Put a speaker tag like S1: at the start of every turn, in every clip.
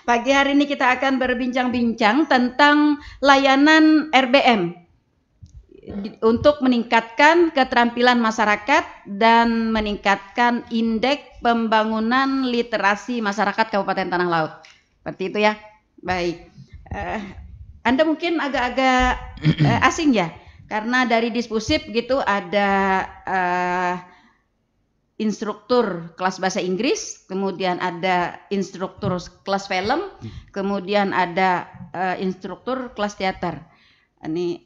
S1: Pagi hari ini kita akan berbincang-bincang tentang layanan RBM untuk meningkatkan keterampilan masyarakat dan meningkatkan indeks pembangunan literasi masyarakat Kabupaten Tanah Laut. Seperti itu ya. Baik. Anda mungkin agak-agak asing ya, karena dari Dispusip gitu ada instruktur kelas bahasa Inggris, kemudian ada instruktur kelas film, kemudian ada instruktur kelas teater. Ini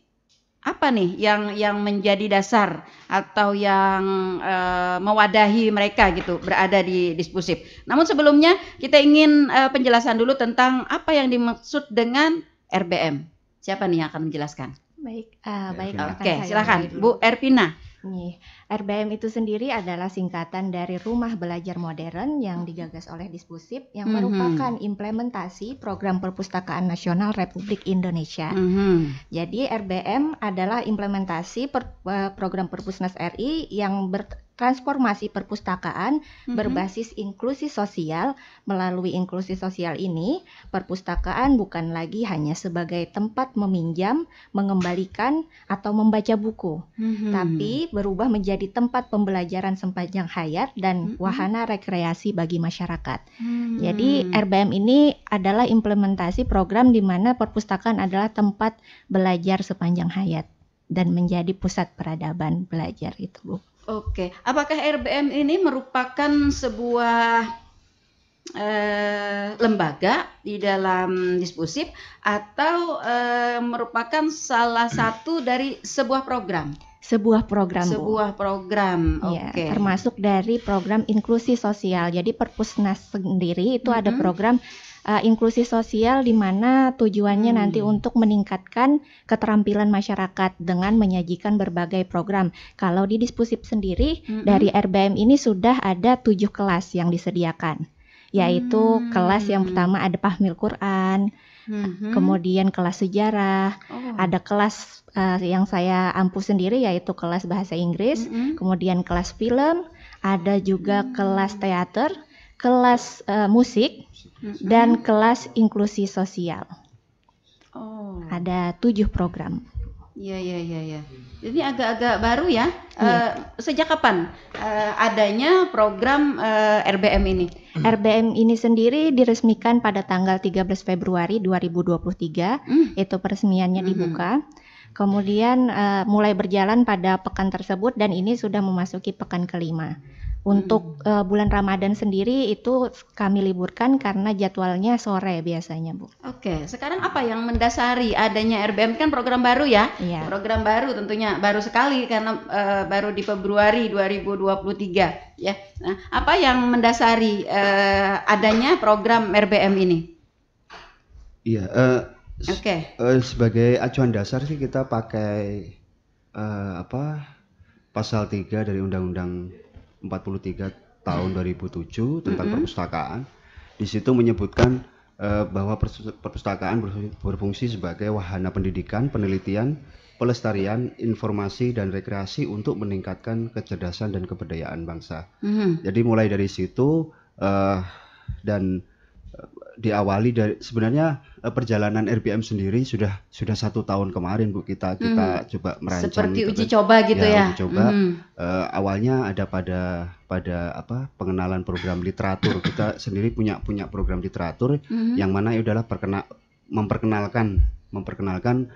S1: apa nih yang menjadi dasar atau yang mewadahi mereka gitu berada di Dispusip. Namun sebelumnya kita ingin penjelasan dulu tentang apa yang dimaksud dengan RBM. Siapa nih yang akan menjelaskan?
S2: Baik,
S1: Oke, silakan Bu Erpina.
S2: Nih, RBM itu sendiri adalah singkatan dari Rumah Belajar Modern yang digagas oleh Dispusip yang merupakan implementasi Program Perpustakaan Nasional Republik Indonesia. Jadi RBM adalah implementasi program Perpusnas RI yang transformasi perpustakaan berbasis inklusi sosial. Melalui inklusi sosial ini, perpustakaan bukan lagi hanya sebagai tempat meminjam, mengembalikan, atau membaca buku, tapi berubah menjadi tempat pembelajaran sepanjang hayat dan wahana rekreasi bagi masyarakat. Jadi RBM ini adalah implementasi program di mana perpustakaan adalah tempat belajar sepanjang hayat dan menjadi pusat peradaban belajar itu, Bu.
S1: Oke, apakah RBM ini merupakan sebuah lembaga di dalam Dispusip atau merupakan salah satu dari sebuah program?
S2: Sebuah program,
S1: sebuah program,
S2: oke. Ya, termasuk dari program inklusi sosial. Jadi Perpusnas sendiri itu ada program inklusi sosial di mana tujuannya nanti untuk meningkatkan keterampilan masyarakat dengan menyajikan berbagai program. Kalau di Dispusip sendiri dari RBM ini sudah ada 7 kelas yang disediakan, yaitu kelas yang pertama ada Pahmil Quran, kemudian kelas sejarah, ada kelas yang saya ampuh sendiri yaitu kelas bahasa Inggris, kemudian kelas film, ada juga kelas teater, kelas musik, dan kelas inklusi sosial. Ada 7 program.
S1: Iya. Ini agak-agak baru ya. Sejak kapan adanya program RBM ini?
S2: RBM ini sendiri diresmikan pada tanggal 13 Februari 2023. Itu peresmiannya dibuka. Kemudian mulai berjalan pada pekan tersebut dan ini sudah memasuki pekan kelima. Untuk bulan Ramadan sendiri itu kami liburkan karena jadwalnya sore biasanya, Bu.
S1: Oke, sekarang apa yang mendasari adanya RBM? Kan program baru ya?
S2: Iya.
S1: Program baru tentunya, baru sekali karena baru di Februari 2023 ya. Nah, apa yang mendasari adanya program RBM ini?
S3: Iya, sebagai acuan dasar sih kita pakai pasal 3 dari Undang-Undang 43 tahun 2007 tentang perpustakaan. Di situ menyebutkan bahwa perpustakaan berfungsi sebagai wahana pendidikan, penelitian, pelestarian, informasi dan rekreasi untuk meningkatkan kecerdasan dan kebudayaan bangsa. Jadi mulai dari situ dan diawali dari sebenarnya perjalanan RBM sendiri sudah 1 tahun kemarin, Bu, kita coba merancang
S1: seperti uji coba gitu ya.
S3: Uji coba. Awalnya ada pada pengenalan program literatur. Kita sendiri punya program literatur yang mana adalah memperkenalkan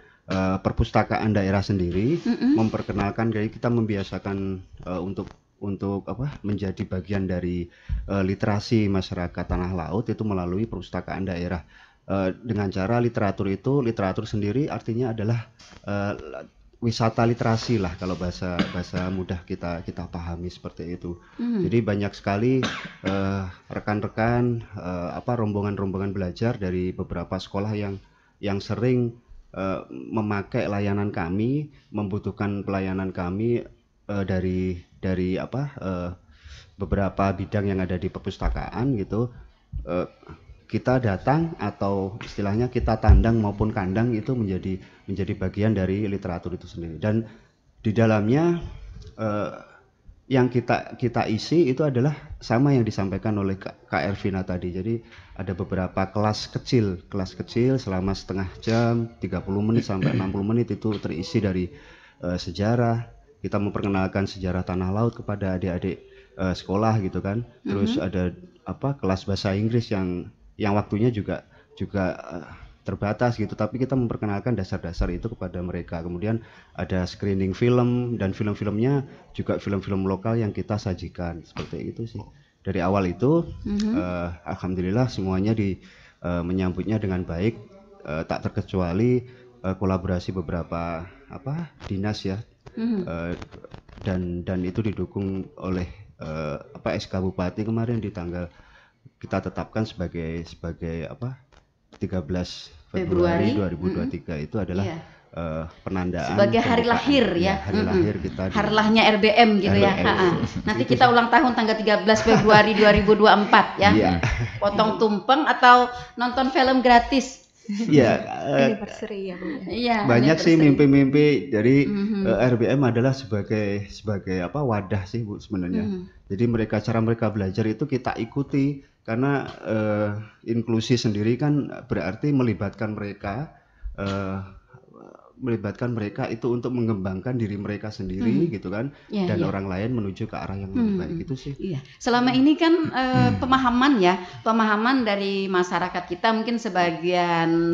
S3: perpustakaan daerah sendiri, memperkenalkan, jadi kita membiasakan untuk menjadi bagian dari literasi masyarakat Tanah Laut itu melalui perpustakaan daerah. Dengan cara literatur sendiri artinya adalah wisata literasi lah, kalau bahasa mudah kita pahami seperti itu. Jadi banyak sekali rekan-rekan rombongan belajar dari beberapa sekolah yang sering memakai layanan kami, membutuhkan pelayanan kami dari beberapa bidang yang ada di perpustakaan gitu. Kita datang atau istilahnya kita tandang maupun kandang itu menjadi bagian dari literatur itu sendiri. Dan di dalamnya yang kita isi itu adalah sama yang disampaikan oleh Kak Ervina tadi. Jadi ada beberapa kelas kecil selama setengah jam, 30 menit sampai 60 menit itu terisi dari sejarah. Kita memperkenalkan sejarah tanah laut kepada adik-adik sekolah gitu kan. Terus ada kelas bahasa Inggris yang waktunya juga terbatas gitu, tapi kita memperkenalkan dasar-dasar itu kepada mereka. Kemudian ada screening film, dan film-filmnya juga film-film lokal yang kita sajikan, seperti itu sih. Dari awal itu alhamdulillah semuanya menyambutnya dengan baik, tak terkecuali kolaborasi beberapa dinas ya, dan itu didukung oleh SK Bupati kemarin di tanggal kita tetapkan sebagai 13 Februari 2023 itu adalah penandaan
S1: sebagai hari lahir ya.
S3: Hari lahir kita.
S1: Hari lahirnya RBM gitu ya. Nanti kita ulang tahun tanggal 13 Februari 2024 ya. Potong tumpeng atau nonton film gratis.
S3: Iya.
S2: Anniversary ya Bu.
S1: Iya.
S3: Banyak sih mimpi-mimpi dari RBM adalah sebagai wadah sih Bu sebenarnya. Jadi cara mereka belajar itu kita ikuti. Karena inklusi sendiri kan berarti melibatkan mereka itu untuk mengembangkan diri mereka sendiri gitu kan, dan orang lain menuju ke arah yang lebih baik itu sih.
S1: Iya. Selama ini kan pemahaman dari masyarakat kita mungkin sebagian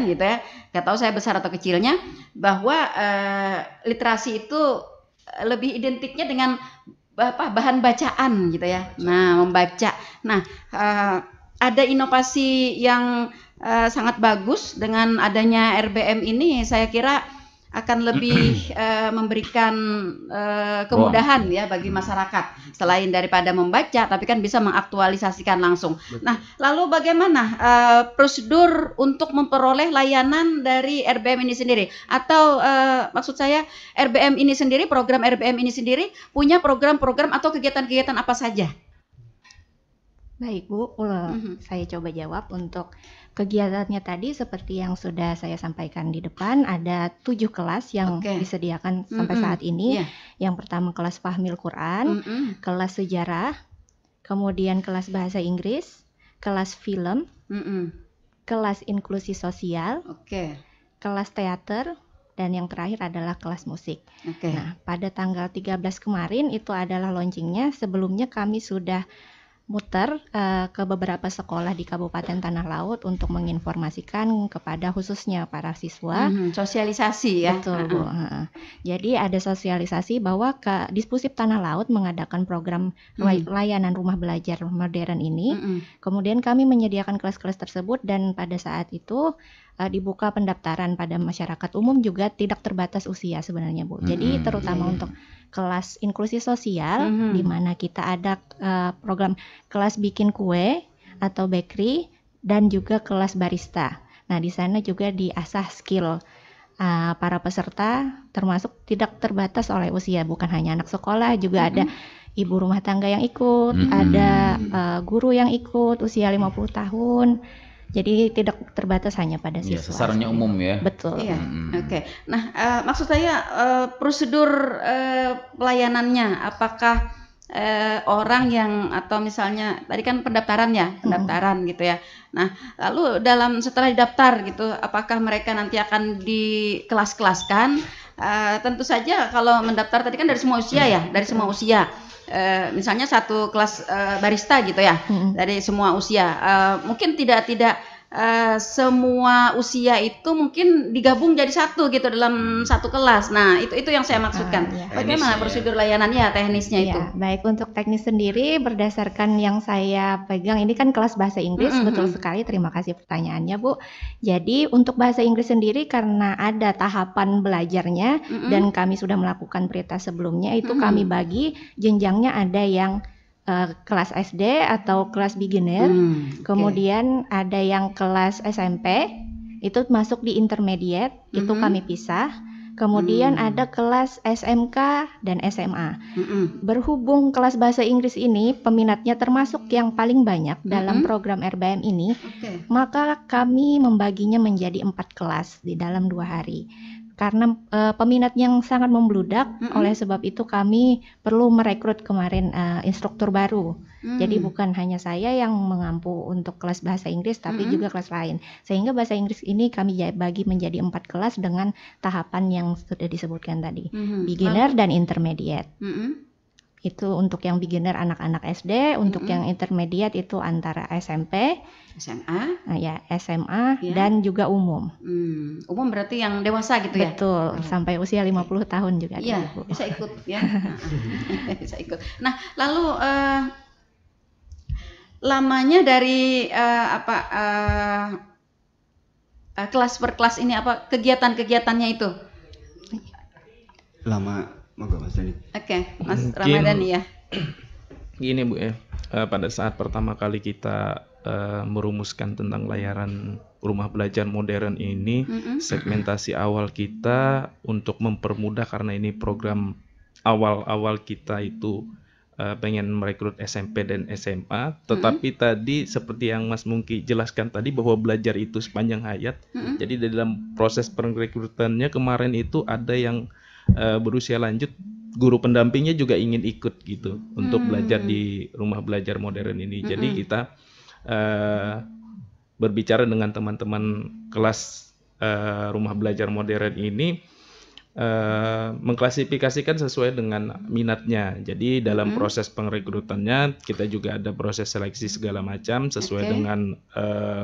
S1: gitu ya, nggak tahu saya besar atau kecilnya, bahwa literasi itu lebih identiknya dengan bahan bacaan gitu ya. Nah, membaca. Nah, ada inovasi yang sangat bagus dengan adanya RBM ini. Saya kira akan lebih memberikan kemudahan ya bagi masyarakat, selain daripada membaca, tapi kan bisa mengaktualisasikan langsung. Nah, lalu bagaimana prosedur untuk memperoleh layanan dari RBM ini sendiri? Atau maksud saya RBM ini sendiri, program RBM ini sendiri punya program-program atau kegiatan-kegiatan apa saja?
S2: Baik Bu, saya coba jawab. Untuk kegiatannya tadi seperti yang sudah saya sampaikan di depan, ada 7 kelas yang disediakan sampai saat ini. Yang pertama kelas Fahmil Quran, kelas sejarah, kemudian kelas bahasa Inggris, kelas film, kelas inklusi sosial, kelas teater, dan yang terakhir adalah kelas musik. Nah, pada tanggal 13 kemarin itu adalah launchingnya. Sebelumnya kami sudah muter ke beberapa sekolah di Kabupaten Tanah Laut untuk menginformasikan kepada khususnya para siswa.
S1: Sosialisasi ya.
S2: Betul Bu. Jadi ada sosialisasi bahwa Dispusip Tanah Laut mengadakan program layanan rumah belajar modern ini. Kemudian kami menyediakan kelas-kelas tersebut, dan pada saat itu dibuka pendaftaran pada masyarakat umum, juga tidak terbatas usia sebenarnya Bu. Jadi terutama untuk kelas inklusi sosial, di mana kita ada program kelas bikin kue atau bakery, dan juga kelas barista. Nah, di sana juga diasah skill para peserta, termasuk tidak terbatas oleh usia, bukan hanya anak sekolah, juga ada ibu rumah tangga yang ikut, ada guru yang ikut usia 50 tahun. Jadi tidak terbatas hanya pada siswa.
S4: Sasarannya umum ya.
S2: Betul.
S1: Iya. Nah, maksud saya prosedur pelayanannya, apakah orang yang, atau misalnya tadi kan pendaftaran gitu ya. Nah, lalu setelah didaftar gitu, apakah mereka nanti akan dikelas-kelaskan? Tentu saja kalau mendaftar tadi kan dari semua usia ya, dari semua usia. Misalnya satu kelas barista gitu ya, dari semua usia. Mungkin tidak semua usia itu mungkin digabung jadi satu gitu dalam satu kelas. Nah, itu yang saya maksudkan. Bagaimana prosedur layanannya, teknisnya itu?
S2: Baik, untuk teknis sendiri berdasarkan yang saya pegang, ini kan kelas bahasa Inggris. Betul sekali, terima kasih pertanyaannya Bu. Jadi untuk bahasa Inggris sendiri, karena ada tahapan belajarnya dan kami sudah melakukan prioritas sebelumnya, itu kami bagi jenjangnya. Ada yang kelas SD atau kelas beginner, kemudian ada yang kelas SMP, itu masuk di intermediate, itu kami pisah. Kemudian ada kelas SMK dan SMA. Berhubung kelas bahasa Inggris ini peminatnya termasuk yang paling banyak dalam program RBM ini, maka kami membaginya menjadi 4 kelas di dalam 2 hari. karena peminat yang sangat membludak, oleh sebab itu kami perlu merekrut kemarin instruktur baru. Jadi bukan hanya saya yang mengampu untuk kelas bahasa Inggris, tapi juga kelas lain. Sehingga bahasa Inggris ini kami bagi menjadi 4 kelas dengan tahapan yang sudah disebutkan tadi, beginner dan intermediate. Itu untuk yang beginner anak-anak SD, untuk yang intermediate itu antara SMP, SMA, SMA dan juga umum.
S1: Umum berarti yang dewasa gitu ya?
S2: Betul, sampai usia 50 tahun juga.
S1: Iya, bisa ikut ya. Bisa ikut. Nah, lalu lamanya dari kelas per kelas ini apa kegiatan-kegiatannya itu?
S3: Lama, monggo Mas Dani.
S1: Oke, Mas Ramadhani ya.
S4: Gini Bu ya, pada saat pertama kali kita merumuskan tentang layanan rumah belajar modern ini, segmentasi awal kita untuk mempermudah karena ini program awal-awal kita itu pengen merekrut SMP dan SMA, tetapi tadi seperti yang Mas Mungki jelaskan tadi bahwa belajar itu sepanjang hayat. Jadi dalam proses perekrutannya kemarin itu ada yang berusia lanjut, guru pendampingnya juga ingin ikut gitu untuk belajar di rumah belajar modern ini. Jadi kita berbicara dengan teman-teman kelas rumah belajar modern ini, mengklasifikasikan sesuai dengan minatnya. Jadi dalam proses pengrekrutannya kita juga ada proses seleksi segala macam sesuai dengan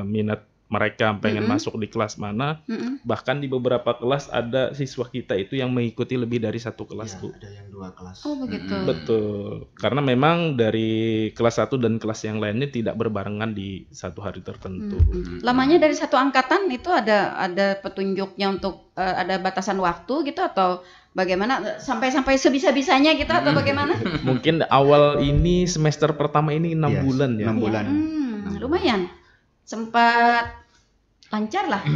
S4: minat mereka pengen masuk di kelas mana. Bahkan di beberapa kelas ada siswa kita itu yang mengikuti lebih dari 1 kelas, Bu.
S3: Ada yang 2 kelas.
S1: Oh begitu.
S4: Betul. Karena memang dari kelas 1 dan kelas yang lainnya tidak berbarengan di satu hari tertentu.
S1: Lamanya dari satu angkatan itu ada petunjuknya untuk ada batasan waktu gitu atau bagaimana, sampai sebisa-bisanya gitu atau bagaimana?
S4: Mungkin awal ini semester pertama ini 6 bulan ya.
S3: 6 bulan.
S1: Lumayan. Sempat lancar lah.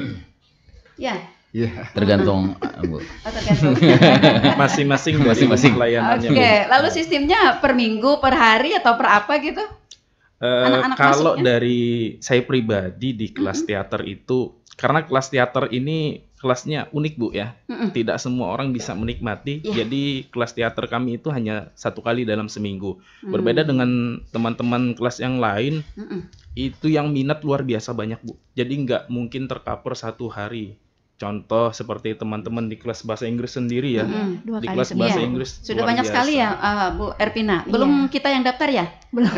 S1: Ya.
S3: Iya.
S5: Tergantung Bu.
S1: Tergantung.
S4: Masing-masing layanannya.
S1: Oke, lalu sistemnya per minggu, per hari atau per apa gitu? Anak-anak
S4: Kalau
S1: masuknya?
S4: dari saya pribadi di kelas teater itu, karena kelas teater ini kelasnya unik Bu ya, tidak semua orang bisa menikmati. Jadi kelas teater kami itu hanya 1 kali dalam seminggu. Berbeda dengan teman-teman kelas yang lain, itu yang minat luar biasa banyak Bu. Jadi nggak mungkin tercover 1 hari. Contoh seperti teman-teman di kelas bahasa Inggris sendiri ya, di kelas bahasa Inggris
S1: sudah
S4: luar
S1: banyak
S4: biasa.
S1: sekali ya Bu Erpina. Belum kita yang daftar ya?
S2: Belum.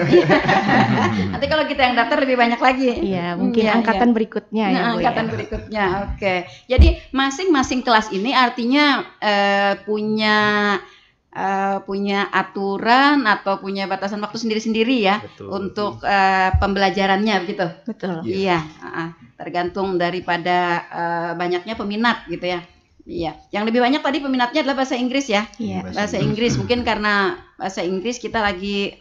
S1: Nanti kalau kita yang daftar lebih banyak lagi.
S2: Iya, mungkin angkatan berikutnya ya, Bu.
S1: Angkatan berikutnya. Oke. Jadi masing-masing kelas ini artinya punya aturan atau punya batasan waktu sendiri-sendiri ya.
S4: Betul.
S1: Untuk pembelajarannya begitu.
S2: Betul.
S1: Iya, tergantung daripada banyaknya peminat gitu ya. Iya, yang lebih banyak tadi peminatnya adalah bahasa Inggris ya.
S2: Iya.
S1: Bahasa Inggris mungkin karena bahasa Inggris kita lagi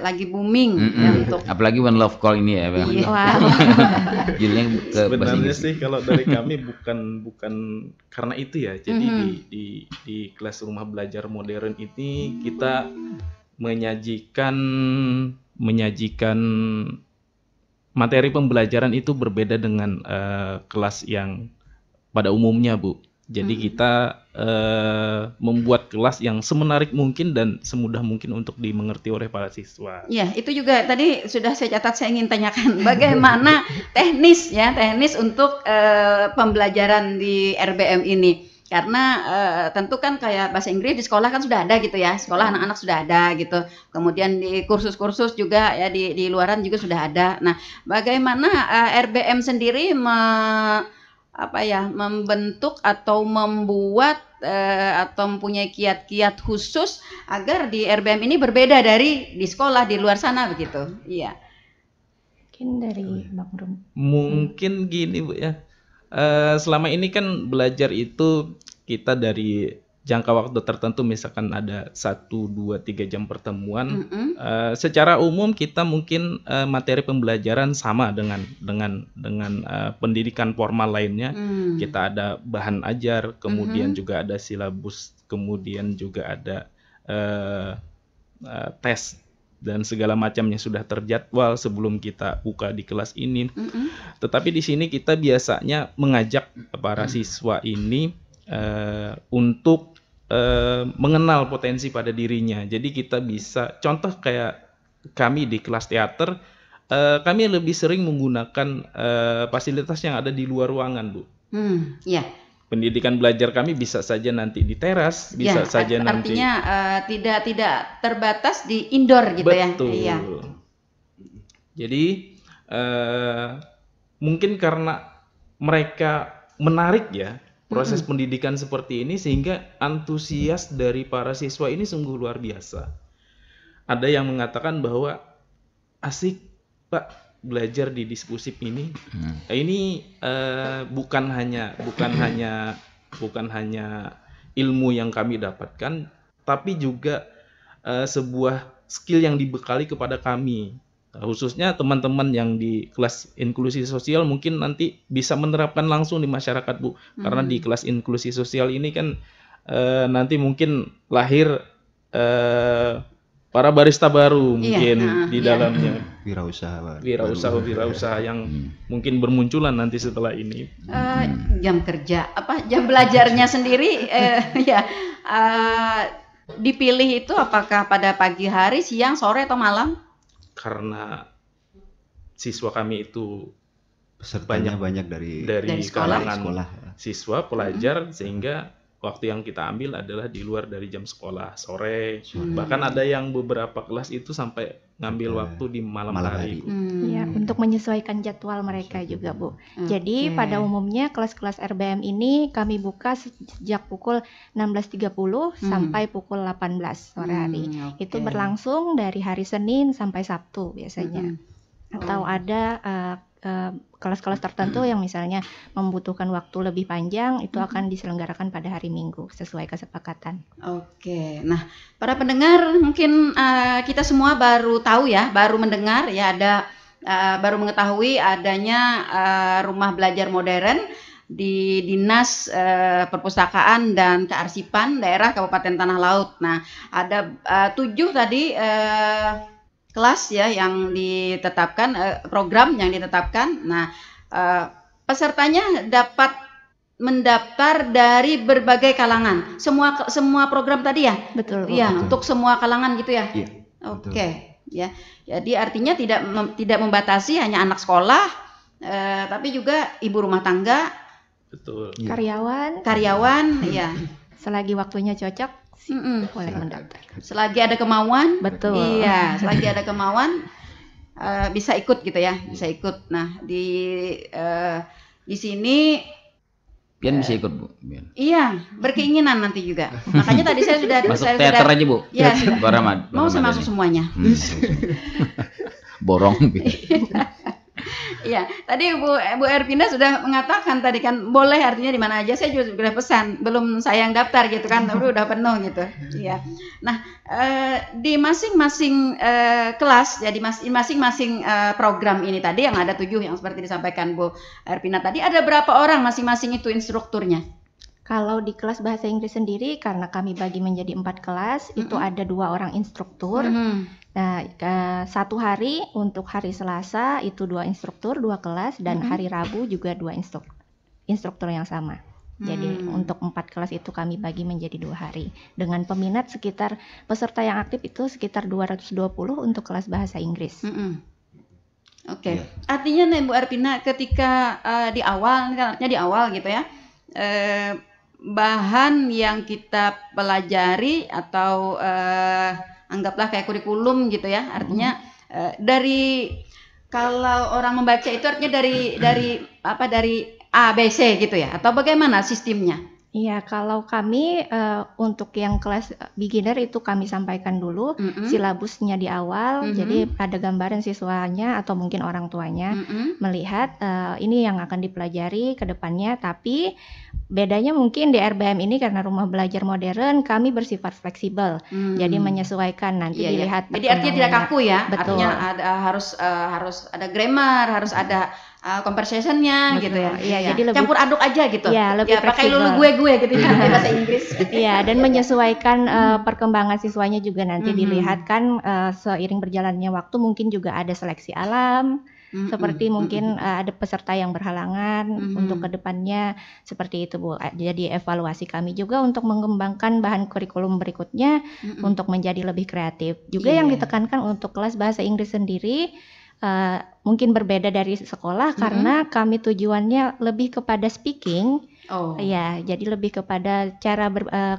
S1: lagi booming ya untuk
S5: Apalagi One Love Call ini ya, Bang.
S1: Iya.
S2: Wow.
S5: Judulnya ke bahasa
S4: Sebenarnya
S5: Inggris.
S4: sih kalau dari kami bukan karena itu ya. Jadi di kelas rumah belajar modern ini kita menyajikan materi pembelajaran itu berbeda dengan kelas yang pada umumnya, Bu. Jadi kita membuat kelas yang semenarik mungkin dan semudah mungkin untuk dimengerti oleh para siswa.
S1: ya, itu juga tadi sudah saya catat, saya ingin tanyakan bagaimana teknis untuk pembelajaran di RBM ini. Karena tentu kan kayak bahasa Inggris di sekolah kan sudah ada gitu ya, sekolah anak-anak sudah ada gitu. Kemudian di kursus-kursus juga ya di luaran juga sudah ada. Nah, bagaimana RBM sendiri membentuk atau membuat atau mempunyai kiat-kiat khusus agar di RBM ini berbeda dari di sekolah di luar sana begitu. Iya.
S2: Mungkin dari Bang Rum.
S4: Mungkin gini Bu ya. Selama ini kan belajar itu kita dari jangka waktu tertentu, misalkan ada 1, 2, 3 jam pertemuan. Secara umum kita mungkin materi pembelajaran sama dengan pendidikan formal lainnya. Kita ada bahan ajar, kemudian juga ada silabus, kemudian juga ada tes dan segala macamnya sudah terjadwal sebelum kita buka di kelas ini. Tetapi di sini kita biasanya mengajak para siswa ini untuk mengenal potensi pada dirinya. Jadi kita bisa, contoh kayak kami di kelas teater, kami lebih sering menggunakan fasilitas yang ada di luar ruangan, Bu.
S1: Ya.
S4: Pendidikan belajar kami bisa saja nanti di teras, bisa saja nanti.
S1: Artinya tidak terbatas di indoor gitu ya.
S4: Betul.
S1: Iya.
S4: Jadi mungkin karena mereka menarik ya proses pendidikan seperti ini, sehingga antusias dari para siswa ini sungguh luar biasa. Ada yang mengatakan bahwa asik Pak belajar di Dispusip ini. Ini bukan hanya ilmu yang kami dapatkan, tapi juga sebuah skill yang dibekali kepada kami. Khususnya teman-teman yang di kelas inklusi sosial mungkin nanti bisa menerapkan langsung di masyarakat, Bu. Karena di kelas inklusi sosial ini kan nanti mungkin lahir para barista baru mungkin di dalamnya. Wirausaha yang mungkin bermunculan nanti setelah ini.
S1: Jam kerja, jam belajarnya sendiri dipilih itu apakah pada pagi hari, siang, sore atau malam?
S4: Karena siswa kami itu
S3: pesertanya banyak dari
S4: kalangan
S3: sekolah.
S4: Siswa pelajar, sehingga waktu yang kita ambil adalah di luar dari jam sekolah, sore. Bahkan ada yang beberapa kelas itu sampai ngambil waktu di malam hari.
S2: Ya, untuk menyesuaikan jadwal mereka juga, Bu. Jadi pada umumnya kelas-kelas RBM ini kami buka sejak pukul 16.30 sampai pukul 18 sore hari. Itu berlangsung dari hari Senin sampai Sabtu biasanya. Atau ada kelas-kelas tertentu yang misalnya membutuhkan waktu lebih panjang, itu akan diselenggarakan pada hari Minggu sesuai kesepakatan.
S1: Oke, nah para pendengar mungkin kita semua baru tahu ya, baru mendengar ya, baru mengetahui adanya rumah belajar modern di Dinas Perpustakaan dan Kearsipan Daerah Kabupaten Tanah Laut. Nah, ada 7 tadi kelas ya yang ditetapkan, program yang ditetapkan. Nah, pesertanya dapat mendaftar dari berbagai kalangan. Semua program tadi ya?
S2: Betul.
S1: Iya, untuk semua kalangan gitu ya?
S3: Iya.
S1: Oke, ya. Jadi artinya tidak membatasi hanya anak sekolah, tapi juga ibu rumah tangga,
S4: betul.
S1: Karyawan, ya.
S2: Selagi waktunya cocok, boleh mendaftar.
S1: Selagi ada kemauan,
S2: betul.
S1: Iya, selagi ada kemauan bisa ikut gitu ya, bisa ikut. Nah di sini
S5: Pian bisa ikut, Bu. Pian.
S1: Iya, berkeinginan nanti juga. Makanya tadi saya sudah
S5: masuk teater aja, Bu.
S1: Ya, mau saya masuk semuanya.
S5: Borong.
S1: Iya, tadi Bu Ervina sudah mengatakan tadi kan boleh, artinya di mana aja. Saya juga sudah pesan, belum saya yang daftar gitu kan, udah penuh gitu. Iya. Nah, di masing-masing kelas, jadi masing-masing program ini tadi yang ada 7 yang seperti disampaikan Bu Ervina tadi, ada berapa orang masing-masing itu instrukturnya?
S2: Kalau di kelas bahasa Inggris sendiri, karena kami bagi menjadi 4 kelas, itu ada 2 orang instruktur. Nah, satu hari untuk hari Selasa itu 2 instruktur, 2 kelas, dan hari Rabu juga 2 instruktur yang sama. Jadi untuk 4 kelas itu kami bagi menjadi 2 hari. Dengan peminat sekitar peserta yang aktif itu sekitar 220 untuk kelas bahasa Inggris.
S1: Oke. Artinya nih Bu Ervina, ketika di awal gitu ya, bahan yang kita pelajari atau anggaplah kayak kurikulum gitu ya, artinya dari, kalau orang membaca itu artinya dari A, B, C gitu ya, atau bagaimana sistemnya?
S2: Iya, kalau kami untuk yang kelas beginner itu kami sampaikan dulu silabusnya di awal, jadi ada gambaran siswanya atau mungkin orang tuanya melihat ini yang akan dipelajari ke depannya, tapi bedanya mungkin di RBM ini karena rumah belajar modern kami bersifat fleksibel, jadi menyesuaikan nanti dilihat.
S1: Jadi artinya tidak kaku ya,
S2: betul.
S1: Artinya harus ada grammar, harus ada conversationnya gitu ya.
S2: Iya, jadi lebih
S1: campur aduk aja gitu.
S2: Iya, lebih
S1: pakai
S2: fleksibel.
S1: lulu gue gitu ya bahasa Inggris.
S2: Iya, dan menyesuaikan perkembangan siswanya juga nanti dilihat kan seiring berjalannya waktu mungkin juga ada seleksi alam. Seperti mungkin ada peserta yang berhalangan untuk kedepannya seperti itu Bu. Jadi evaluasi kami juga untuk mengembangkan bahan kurikulum berikutnya untuk menjadi lebih kreatif. Juga yang ditekankan untuk kelas bahasa Inggris sendiri mungkin berbeda dari sekolah karena kami tujuannya lebih kepada speaking. Ya, jadi lebih kepada cara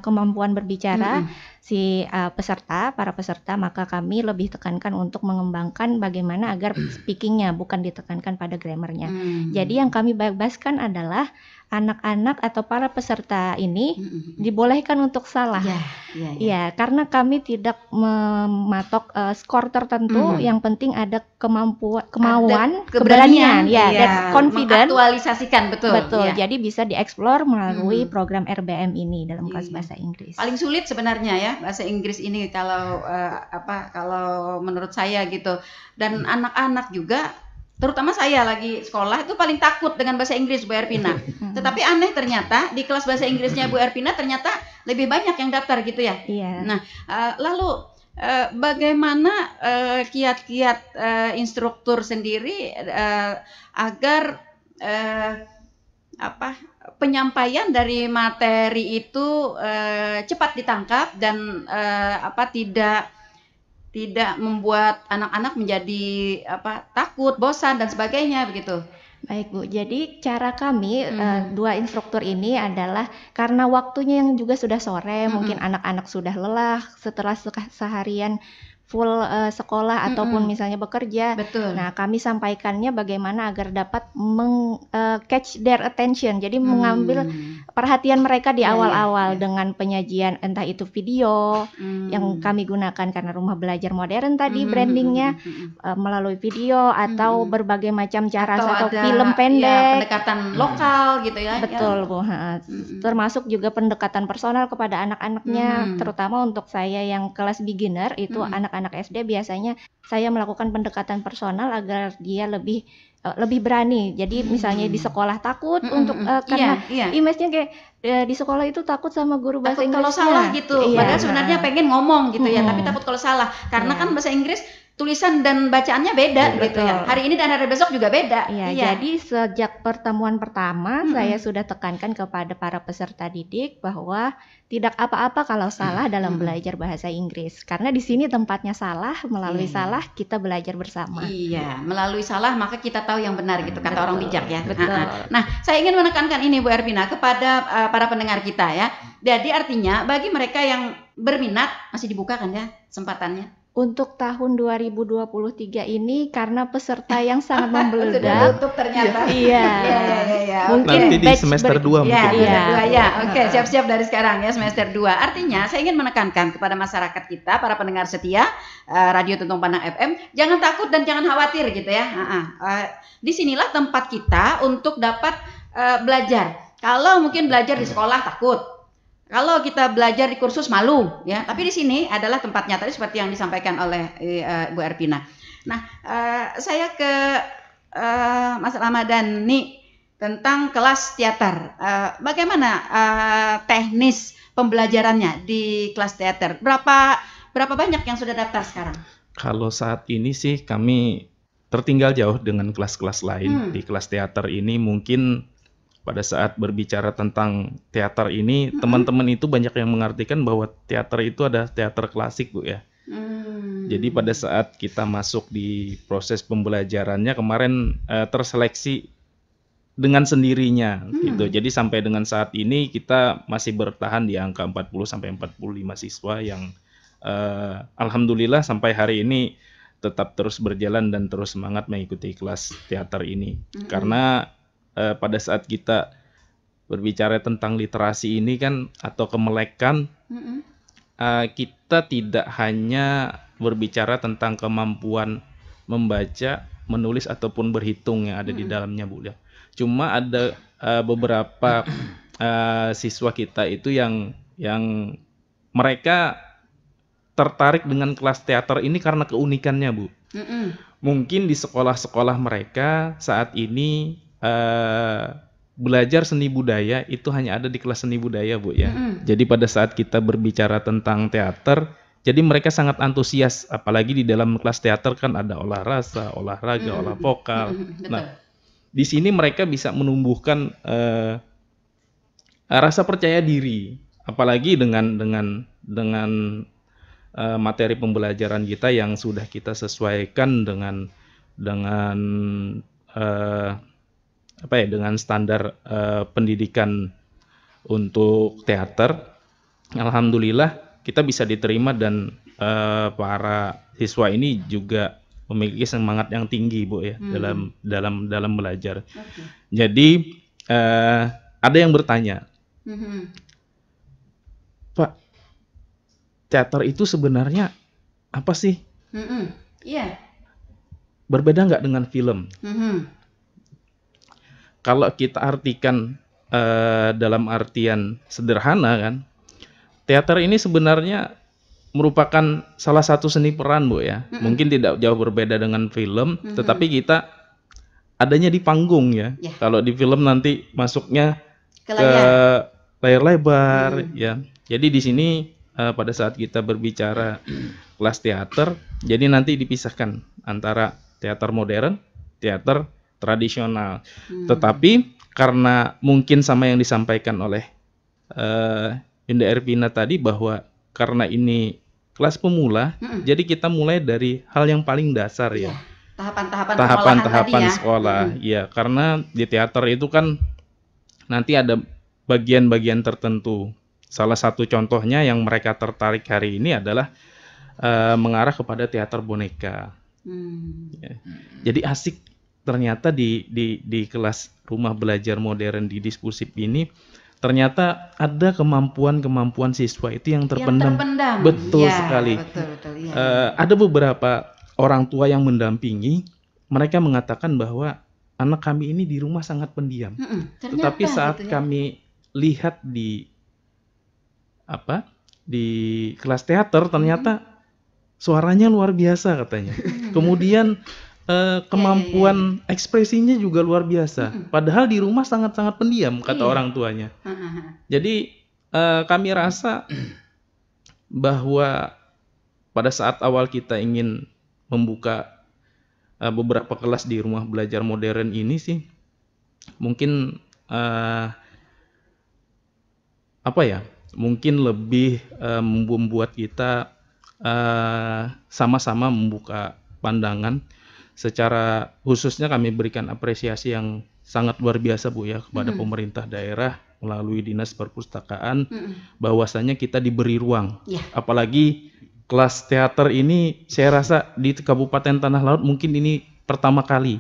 S2: kemampuan berbicara si para peserta, maka kami lebih tekankan untuk mengembangkan bagaimana agar speakingnya, bukan ditekankan pada grammarnya. Jadi yang kami bebaskan adalah anak-anak atau para peserta ini dibolehkan untuk salah. Ya, karena kami tidak mematok skor tertentu, yang penting ada kemauan, keberanian, dan confident,
S1: mengaktualisasikan, betul.
S2: Jadi bisa dieksplor melalui program RBM ini dalam kelas bahasa Inggris.
S1: Paling sulit sebenarnya ya bahasa Inggris ini kalau kalau menurut saya gitu. Dan anak-anak juga, terutama saya lagi sekolah itu paling takut dengan bahasa Inggris Bu Erpina. Tetapi aneh ternyata di kelas bahasa Inggrisnya Bu Erpina ternyata lebih banyak yang daftar gitu ya. Nah, lalu bagaimana kiat-kiat instruktur sendiri agar penyampaian dari materi itu cepat ditangkap dan tidak membuat anak-anak menjadi takut, bosan dan sebagainya begitu.
S2: Baik Bu, jadi cara kami dua instruktur ini adalah karena waktunya yang juga sudah sore, mungkin anak-anak sudah lelah setelah seharian full sekolah ataupun misalnya bekerja.
S1: Betul.
S2: Nah, kami sampaikannya bagaimana agar dapat catch their attention. Jadi mengambil perhatian mereka di awal-awal dengan penyajian entah itu video yang kami gunakan karena rumah belajar modern tadi brandingnya melalui video atau berbagai macam cara atau film pendek,
S1: pendekatan lokal gitu ya.
S2: Betul Bu. Termasuk juga pendekatan personal kepada anak-anaknya, terutama untuk saya yang kelas beginner itu anak-anak SD biasanya saya melakukan pendekatan personal agar dia lebih berani. Jadi misalnya di sekolah takut untuk karena image-nya kayak di sekolah itu takut sama guru bahasa Inggris.
S1: Kalau salah gitu. Padahal sebenarnya pengen ngomong gitu ya, tapi takut kalau salah. Karena kan bahasa Inggris tulisan dan bacaannya beda gitu ya. Hari ini dan hari besok juga beda.
S2: Jadi sejak pertemuan pertama saya sudah tekankan kepada para peserta didik bahwa tidak apa-apa kalau salah dalam belajar bahasa Inggris. Karena di sini tempatnya salah, melalui salah kita belajar bersama.
S1: Melalui salah maka kita tahu yang benar gitu kata orang bijak ya. Nah, saya ingin menekankan ini Bu Erpina kepada para pendengar kita ya. Jadi artinya bagi mereka yang berminat masih dibuka kan ya kesempatannya?
S2: Untuk tahun 2023 ini karena peserta yang sangat membludak.
S1: Sudah tutup ternyata.
S2: Mungkin
S4: nanti di semester 2 mungkin.
S1: Oke, siap-siap dari sekarang ya semester 2. Artinya saya ingin menekankan kepada masyarakat kita, para pendengar setia Radio Tuntung Pandang FM, jangan takut dan jangan khawatir gitu ya. Disinilah tempat kita untuk dapat belajar. Kalau mungkin belajar di sekolah takut. Kalau kita belajar di kursus malu ya, tapi di sini adalah tempatnya tadi seperti yang disampaikan oleh Bu Erpina. Nah, saya ke Mas Ramadan nih tentang kelas teater. Bagaimana teknis pembelajarannya di kelas teater? Berapa banyak yang sudah daftar sekarang?
S4: Kalau saat ini sih kami tertinggal jauh dengan kelas-kelas lain. Di kelas teater ini mungkin pada saat berbicara tentang teater ini, teman-teman itu banyak yang mengartikan bahwa teater itu ada teater klasik, Bu ya. Jadi pada saat kita masuk di proses pembelajarannya kemarin terseleksi dengan sendirinya gitu. Jadi sampai dengan saat ini kita masih bertahan di angka 40 sampai 45 siswa yang alhamdulillah sampai hari ini tetap terus berjalan dan terus semangat mengikuti kelas teater ini. Karena pada saat kita berbicara tentang literasi ini kan atau kemelekan, kita tidak hanya berbicara tentang kemampuan membaca, menulis ataupun berhitung yang ada di dalamnya, Bu ya. Cuma ada beberapa siswa kita itu yang mereka tertarik dengan kelas teater ini karena keunikannya, Bu. Mungkin di sekolah-sekolah mereka saat ini belajar seni budaya itu hanya ada di kelas seni budaya, Bu ya. Jadi pada saat kita berbicara tentang teater, jadi mereka sangat antusias, apalagi di dalam kelas teater kan ada olah rasa, olahraga, olah vokal. Nah, di sini mereka bisa menumbuhkan rasa percaya diri, apalagi dengan materi pembelajaran kita yang sudah kita sesuaikan dengan dengan standar pendidikan untuk teater. Alhamdulillah kita bisa diterima dan para siswa ini juga memiliki semangat yang tinggi, Bu ya, dalam belajar. Jadi ada yang bertanya, Pak, teater itu sebenarnya apa sih?
S1: Iya.
S4: Berbeda nggak dengan film? Kalau kita artikan dalam artian sederhana kan, teater ini sebenarnya merupakan salah satu seni peran, Bu ya. Mungkin tidak jauh berbeda dengan film, tetapi kita adanya di panggung ya. Kalau di film nanti masuknya ke layar lebar ya. Jadi di sini pada saat kita berbicara kelas teater, jadi nanti dipisahkan antara teater modern, teater tradisional. Tetapi karena mungkin sama yang disampaikan oleh Indah Ervina tadi, bahwa karena ini kelas pemula, jadi kita mulai dari hal yang paling dasar ya. Tahapan-tahapan sekolah. Ya, karena di teater itu kan nanti ada bagian-bagian tertentu. Salah satu contohnya yang mereka tertarik hari ini adalah mengarah kepada teater boneka. Ya. Jadi asik ternyata di kelas rumah belajar modern di Dispusip ini, ternyata ada kemampuan siswa itu yang terpendam. Betul sekali.
S1: Betul, ya.
S4: Ada beberapa orang tua yang mendampingi, mereka mengatakan bahwa anak kami ini di rumah sangat pendiam. Tetapi saat gitu, kami lihat di kelas teater, ternyata suaranya luar biasa katanya. Kemudian kemampuan ekspresinya juga luar biasa. Padahal di rumah sangat-sangat pendiam, kata orang tuanya. Jadi kami rasa bahwa pada saat awal kita ingin membuka beberapa kelas di rumah belajar modern ini sih, mungkin mungkin lebih membuat kita sama-sama membuka pandangan. Secara khususnya kami berikan apresiasi yang sangat luar biasa, Bu ya, kepada pemerintah daerah melalui Dinas Perpustakaan, bahwasanya kita diberi ruang. Apalagi kelas teater ini saya rasa di Kabupaten Tanah Laut mungkin ini pertama kali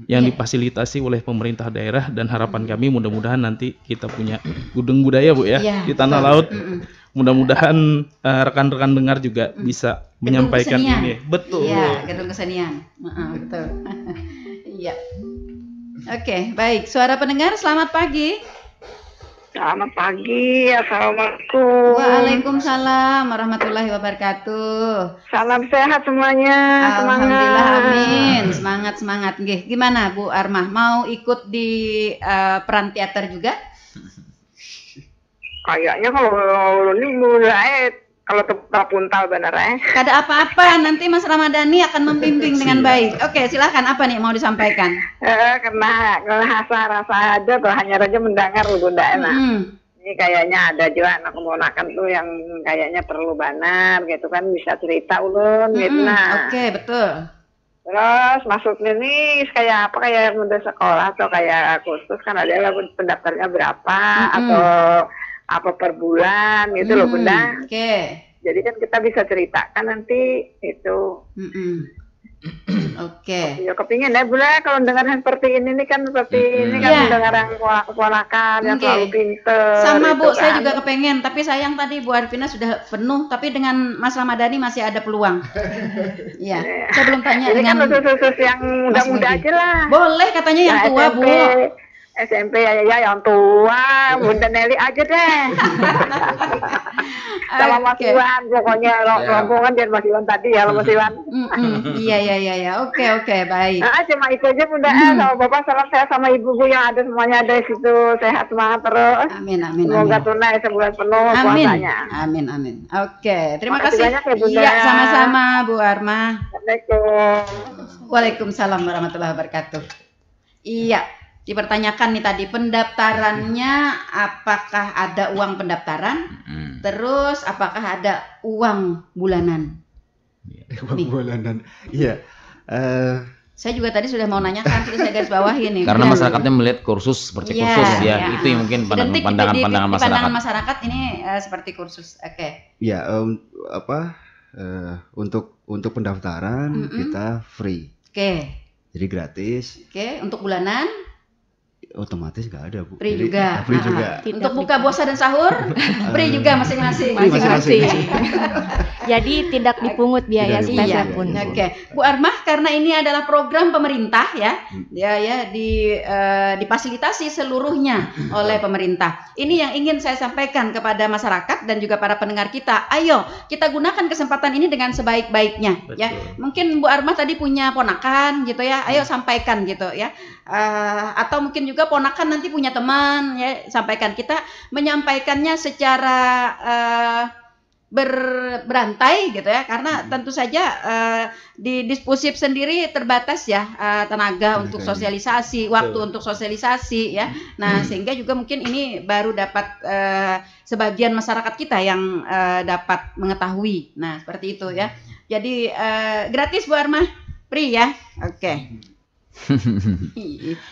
S4: yang difasilitasi oleh pemerintah daerah, dan harapan kami mudah-mudahan nanti kita punya gudang budaya, Bu ya, di Tanah Laut. Mudah-mudahan rekan-rekan dengar juga bisa menyampaikan ini. Betul.
S1: Iya, gedung kesenian. Betul. Iya. Oke, baik. Suara pendengar, selamat pagi.
S6: Selamat pagi, assalamualaikum.
S1: Waalaikumsalam warahmatullahi wabarakatuh.
S6: Salam sehat semuanya.
S1: Alhamdulillah, amin. Semangat. Gimana Bu Armah, mau ikut di peran teater juga?
S6: Kayaknya kalau ini mulai kalau terpuntal bener
S1: Kada apa-apa, nanti Mas Ramadhani akan membimbing dengan baik. Oke, silakan, apa nih mau disampaikan?
S6: Karena rasa aja tuh, hanya saja mendengar Bunda enak. Ini kayaknya ada juga anak keponakan tuh yang kayaknya perlu banar gitu kan, bisa cerita ulun gitu nah.
S1: Oke, betul.
S6: Terus maksudnya nih kayak apa, kayak muda sekolah atau kayak khusus kan ada lah pendaftarnya berapa atau apa per bulan gitu loh Bunda.
S1: Oke.
S6: Jadi kan kita bisa ceritakan nanti itu.
S1: Oke.
S6: Ya kepingin ya Bunda kalau dengar seperti ini nih kan seperti ini kan dengar yang keponakan yang terlalu pinter.
S1: Sama Bu,
S6: kan.
S1: saya juga kepengen, tapi sayang tadi Bu Arvina sudah penuh, tapi dengan Mas Ramadhani masih ada peluang. Iya. Saya belum tanya
S6: ini
S1: dengan
S6: kan khusus yang muda-muda aja lah.
S1: Boleh katanya yang tua,
S6: SMP,
S1: Bu.
S6: SMP ya yang tua, Bunda Nelly aja deh. Sama Mas Iwan, pokoknya rombongan dan Mas Iwan tadi ya, Mas Iwan.
S1: Iya. Oke, baik.
S6: Cuma itu aja Bunda. Sama Bapak, salam sehat sama Ibu yang ada semuanya ada di situ. Sehat semangat terus.
S1: Amin.
S6: Semoga tunai sebulan penuh puasanya.
S1: Amin. Oke, terima kasih.
S6: Banyak ya, Bunda.
S1: Iya, sama-sama Bu Arma.
S6: Assalamualaikum.
S1: Waalaikumsalam warahmatullahi wabarakatuh. Iya. Dipertanyakan nih tadi pendaftarannya, apakah ada uang pendaftaran, terus apakah ada uang bulanan?
S3: Uang bulanan, iya.
S1: Saya juga tadi sudah mau nanyakan, terus saya garis bawahi nih.
S5: Karena masyarakatnya melihat kursus seperti kursus ya, itu yang mungkin pandangan masyarakat.
S1: Masyarakat ini seperti kursus, oke.
S3: Iya, untuk pendaftaran kita free.
S1: Oke.
S3: Jadi gratis.
S1: Oke, untuk bulanan?
S3: Otomatis nggak ada, Bu.
S1: Free juga.
S3: Free juga.
S1: Untuk buka puasa dan sahur, free juga masing-masing.
S2: Jadi tidak dipungut biaya spesial pun.
S1: Oke, Bu Armah, karena ini adalah program pemerintah ya, difasilitasi seluruhnya oleh pemerintah. Ini yang ingin saya sampaikan kepada masyarakat dan juga para pendengar kita. Ayo kita gunakan kesempatan ini dengan sebaik-baiknya. Ya, mungkin Bu Armah tadi punya ponakan gitu ya. Ayo sampaikan gitu ya. Atau mungkin juga ponakan nanti punya teman ya, sampaikan. Kita menyampaikannya secara berantai gitu ya, karena tentu saja di Dispusip sendiri terbatas ya tenaga untuk sosialisasi, waktu untuk sosialisasi ya. Nah, sehingga juga mungkin ini baru dapat sebagian masyarakat kita yang dapat mengetahui. Nah, seperti itu ya. Jadi gratis Bu Armah, free ya. Oke.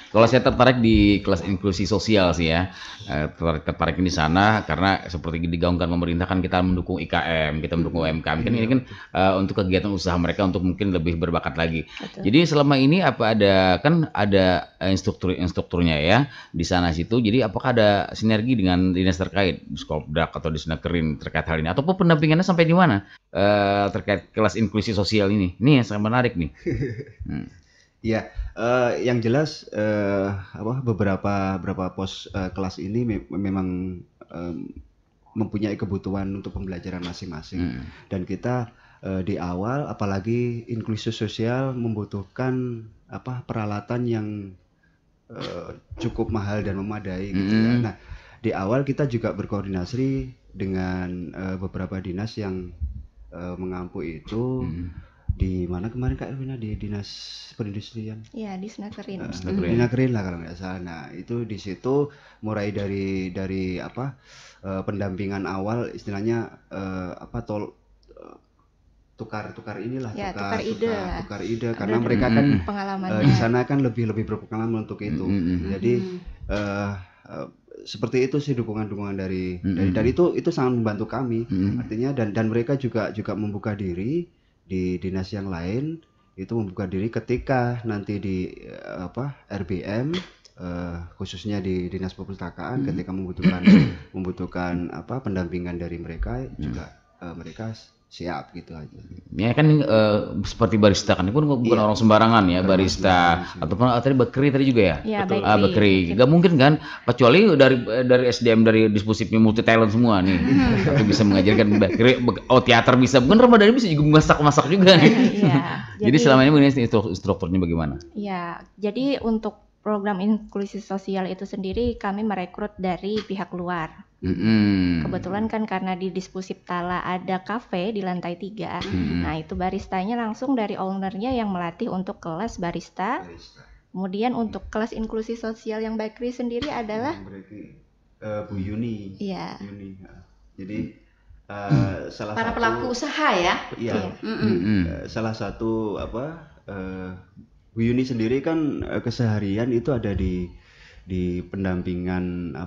S5: Kalau saya tertarik di kelas inklusi sosial sih ya, tertarik di sana karena seperti digaungkan pemerintah kan kita mendukung IKM, kita mendukung UMKM kan ini kan untuk kegiatan usaha mereka untuk mungkin lebih berbakat lagi. Betul. Jadi selama ini apa ada instrukturnya ya di sana situ. Jadi apakah ada sinergi dengan dinas terkait, Skopdak atau Disnakerin terkait hal ini, ataupun pendampingannya sampai di mana terkait kelas inklusi sosial ini? Ini yang sangat menarik nih.
S3: Ya, yang jelas beberapa pos kelas ini memang mempunyai kebutuhan untuk pembelajaran masing-masing. Dan kita di awal, apalagi inklusi sosial membutuhkan peralatan yang cukup mahal dan memadai gitu ya. Nah, di awal kita juga berkoordinasi dengan beberapa dinas yang mengampu itu. Di mana kemarin Kak Erwina, di Dinas Perindustrian?
S2: Iya, di Disnakerin.
S3: Disnakerin lah kalau nggak salah. Nah, itu di situ mulai dari pendampingan awal, istilahnya tukar inilah,
S2: ya, tukar ide
S3: karena mereka kan
S2: pengalamannya
S3: di sana kan lebih berpengalaman untuk itu. Jadi seperti itu sih dukungan dari itu sangat membantu kami. Artinya dan mereka juga membuka diri di dinas yang lain, itu membuka diri ketika nanti di RBM khususnya di Dinas Perpustakaan ketika membutuhkan pendampingan dari mereka juga mereka siap gitu aja.
S5: Ya kan seperti barista kan, pun bukan orang sembarangan ya, barista ataupun tadi bakery tadi juga ya.
S2: Iya,
S5: bakery. Gak mungkin kan, kecuali dari SDM dari Dispusipnya multi talent semua nih. Tapi bisa mengajarkan bakery, teater bisa, bukan Ramadhani bisa juga masak juga nih. Iya. Jadi selama ini instrukturnya bagaimana?
S2: Iya, jadi untuk program inklusi sosial itu sendiri kami merekrut dari pihak luar. Kebetulan kan karena di Dispusip Tala ada kafe di lantai 3. Nah, itu baristanya langsung dari ownernya yang melatih untuk kelas barista. Kemudian untuk kelas inklusi sosial yang bakery sendiri adalah
S3: Bu Yuni.
S2: Iya.
S3: Yuni. Jadi salah
S1: para
S3: satu
S1: pelaku usaha ya.
S3: Iya. Salah satu Bu Yuni sendiri kan keseharian itu ada di pendampingan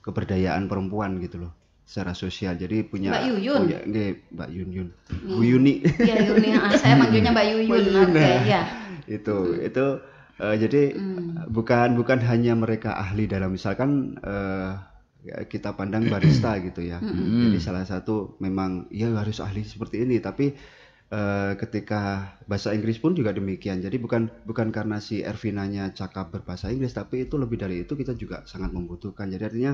S3: keberdayaan perempuan gitu loh, secara sosial. Jadi punya
S1: Mbak Yuyun.
S3: Mbak Yuyun. Bu Yuni.
S1: Iya, Yuni. Saya manggilnya Mbak Yuyun. Oke, ya.
S3: Itu jadi bukan hanya mereka ahli dalam misalkan kita pandang barista gitu ya. Jadi salah satu memang ya harus ahli seperti ini, tapi ketika bahasa Inggris pun juga demikian. Jadi bukan karena si Ervinanya cakap berbahasa Inggris, tapi itu lebih dari itu kita juga sangat membutuhkan. Jadi artinya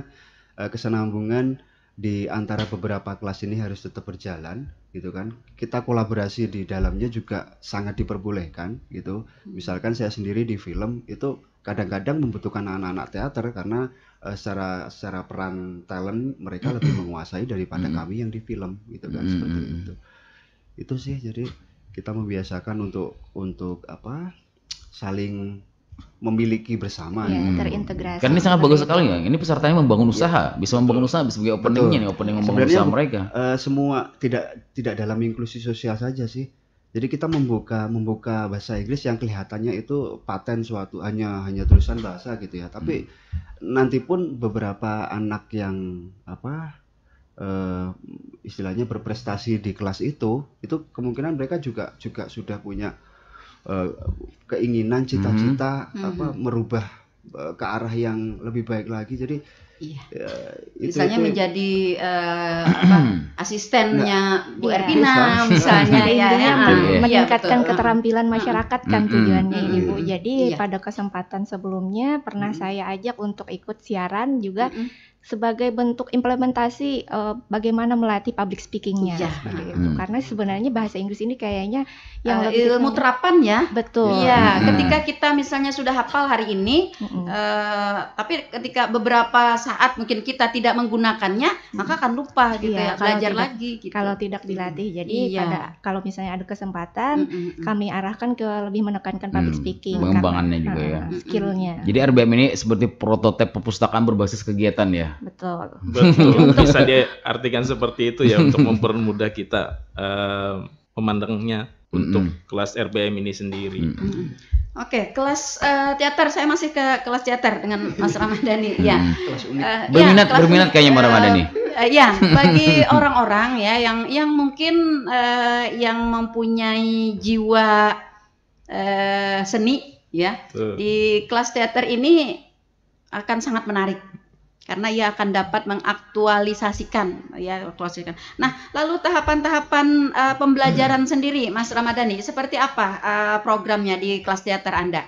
S3: kesenambungan di antara beberapa kelas ini harus tetap berjalan, gitu kan. Kita kolaborasi di dalamnya juga sangat diperbolehkan, gitu. Misalkan saya sendiri di film itu kadang-kadang membutuhkan anak-anak teater karena secara peran talent mereka lebih menguasai daripada kami yang di film, gitu kan, seperti itu. Itu sih, jadi kita membiasakan untuk apa, saling memiliki bersama,
S2: terintegrasi.
S5: Karena ini sangat bagus sekali ya. Ini pesertanya membangun usaha, bisa membangun usaha sebagai openingnya nih, opening membangun usaha mereka.
S3: Semua tidak dalam inklusi sosial saja sih. Jadi kita membuka bahasa Inggris yang kelihatannya itu paten suatu hanya tulisan bahasa gitu ya. Tapi nanti pun beberapa anak yang apa istilahnya berprestasi di kelas itu kemungkinan mereka juga sudah punya keinginan, cita-cita apa merubah ke arah yang lebih baik lagi. Jadi
S1: misalnya menjadi asistennya Bu Ervina misalnya,
S2: meningkatkan keterampilan masyarakat kan tujuannya ini Bu. Jadi pada kesempatan sebelumnya pernah saya ajak untuk ikut siaran juga sebagai bentuk implementasi bagaimana melatih public speakingnya seperti itu. Karena sebenarnya bahasa Inggris ini kayaknya yang lebih
S1: ilmu terapan ya.
S2: Betul.
S1: Iya, ketika kita misalnya sudah hafal hari ini, tapi ketika beberapa saat mungkin kita tidak menggunakannya, maka akan lupa gitu ya, belajar lagi. Gitu.
S2: Kalau tidak dilatih, jadi kalau misalnya ada kesempatan, kami arahkan ke lebih menekankan public speaking,
S5: pengembangannya juga ya,
S2: skillnya.
S5: Jadi RBM ini seperti prototipe perpustakaan berbasis kegiatan ya.
S2: Betul.
S4: Bisa diartikan seperti itu ya, untuk mempermudah kita memandangnya untuk kelas RBM ini sendiri.
S1: Oke, kelas teater, saya masih ke kelas teater dengan Mas Ramadhani. Ya.
S5: Berminat kayaknya Mas Ramadhani.
S1: Ya, bagi orang-orang ya yang mungkin yang mempunyai jiwa seni ya, di kelas teater ini akan sangat menarik. Karena ia akan dapat mengaktualisasikan ya. Nah, lalu tahapan-tahapan pembelajaran sendiri, Mas Ramadhani, seperti apa programnya di kelas teater Anda?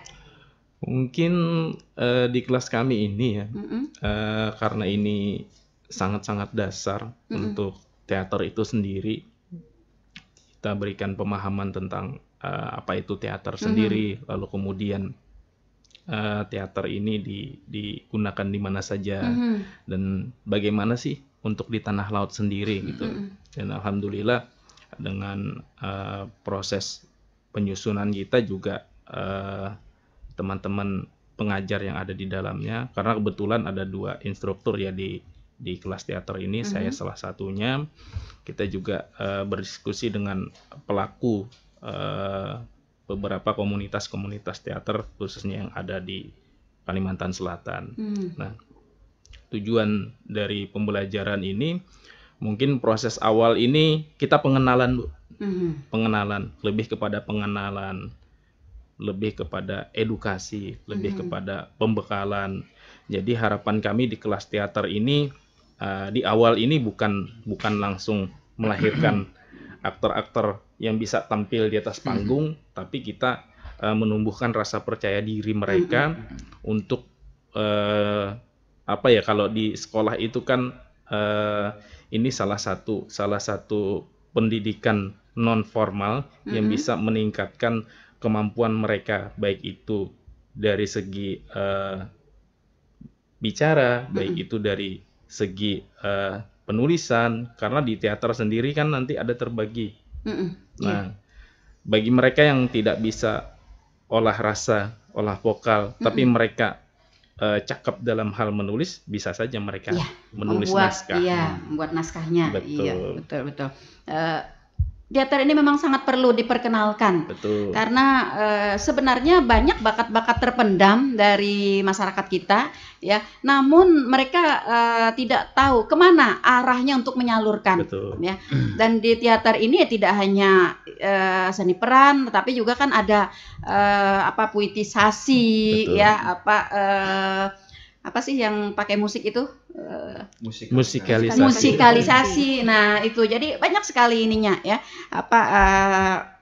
S4: Mungkin di kelas kami ini ya, karena ini sangat-sangat dasar untuk teater itu sendiri, kita berikan pemahaman tentang apa itu teater sendiri, lalu kemudian teater ini digunakan di mana saja dan bagaimana sih untuk di tanah laut sendiri gitu. Dan alhamdulillah dengan proses penyusunan kita juga teman-teman pengajar yang ada di dalamnya, karena kebetulan ada 2 instruktur ya di kelas teater ini, saya salah satunya. Kita juga berdiskusi dengan pelaku beberapa komunitas teater khususnya yang ada di Kalimantan Selatan. Nah, tujuan dari pembelajaran ini mungkin proses awal ini kita pengenalan, Bu. Pengenalan, lebih kepada pengenalan, lebih kepada edukasi, lebih kepada pembekalan. Jadi harapan kami di kelas teater ini di awal ini bukan langsung melahirkan aktor-aktor yang bisa tampil di atas panggung, tapi kita menumbuhkan rasa percaya diri mereka untuk apa ya, kalau di sekolah itu kan ini salah satu pendidikan non formal yang bisa meningkatkan kemampuan mereka, baik itu dari segi bicara, baik itu dari segi penulisan, karena di teater sendiri kan nanti ada terbagi. Nah, bagi mereka yang tidak bisa olah rasa, olah vokal, tapi mereka cakap dalam hal menulis, bisa saja mereka menulis naskah.
S1: Membuat naskahnya.
S4: Betul.
S1: Iya, betul. Teater ini memang sangat perlu diperkenalkan.
S4: Betul.
S1: Karena sebenarnya banyak bakat-bakat terpendam dari masyarakat kita, ya. Namun mereka tidak tahu kemana arahnya untuk menyalurkan.
S4: Betul.
S1: Ya. Dan di teater ini tidak hanya seni peran, tetapi juga kan ada puitisasi,
S4: betul,
S1: ya, apa sih yang pakai musik itu?
S4: Musikalisasi.
S1: Nah, itu jadi banyak sekali ininya ya.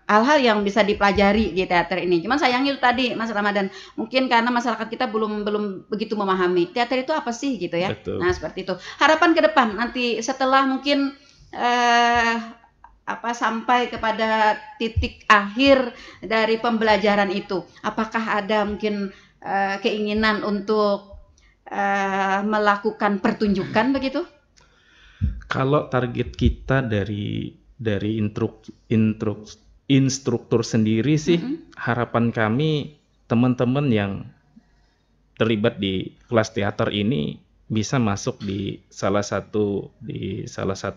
S1: Hal-hal yang bisa dipelajari di teater ini. Cuman sayangnya itu tadi Mas Ramadan, mungkin karena masyarakat kita belum begitu memahami teater itu apa sih gitu ya.
S4: Betul.
S1: Nah, seperti itu. Harapan ke depan nanti setelah mungkin sampai kepada titik akhir dari pembelajaran itu, apakah ada mungkin keinginan untuk melakukan pertunjukan begitu?
S4: Kalau target kita dari instruktur sendiri sih, harapan kami teman-teman yang terlibat di kelas teater ini bisa masuk di salah satu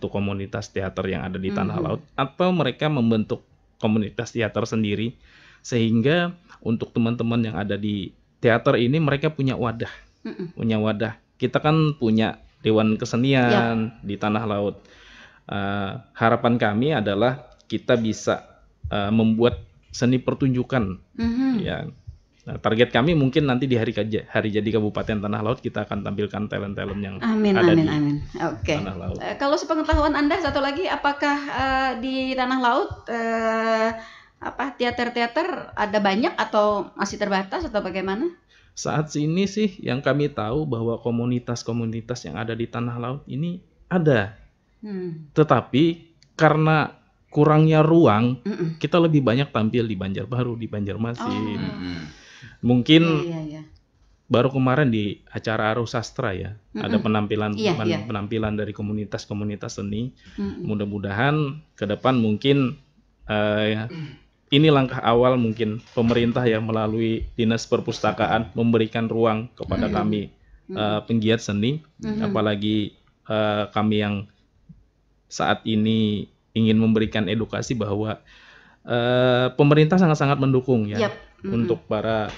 S4: komunitas teater yang ada di Tanah Laut, atau mereka membentuk komunitas teater sendiri, sehingga untuk teman-teman yang ada di teater ini mereka punya wadah. Kita kan punya Dewan Kesenian di Tanah Laut. Harapan kami adalah kita bisa membuat seni pertunjukan. Ya. Nah, target kami mungkin nanti di hari jadi Kabupaten Tanah Laut kita akan tampilkan talent-talent yang ada di Tanah Laut.
S1: Kalau sepengetahuan Anda satu lagi, apakah di Tanah Laut teater-teater ada banyak atau masih terbatas atau bagaimana?
S4: Saat ini sih yang kami tahu bahwa komunitas-komunitas yang ada di Tanah Laut ini ada. Tetapi karena kurangnya ruang, kita lebih banyak tampil di Banjarbaru, di Banjarmasin. Mungkin baru kemarin di acara Arus Sastra ya, ada penampilan dari komunitas-komunitas seni. Mudah-mudahan ke depan mungkin ini langkah awal, mungkin pemerintah ya melalui Dinas Perpustakaan memberikan ruang kepada kami penggiat seni, apalagi kami yang saat ini ingin memberikan edukasi bahwa pemerintah sangat-sangat mendukung ya untuk para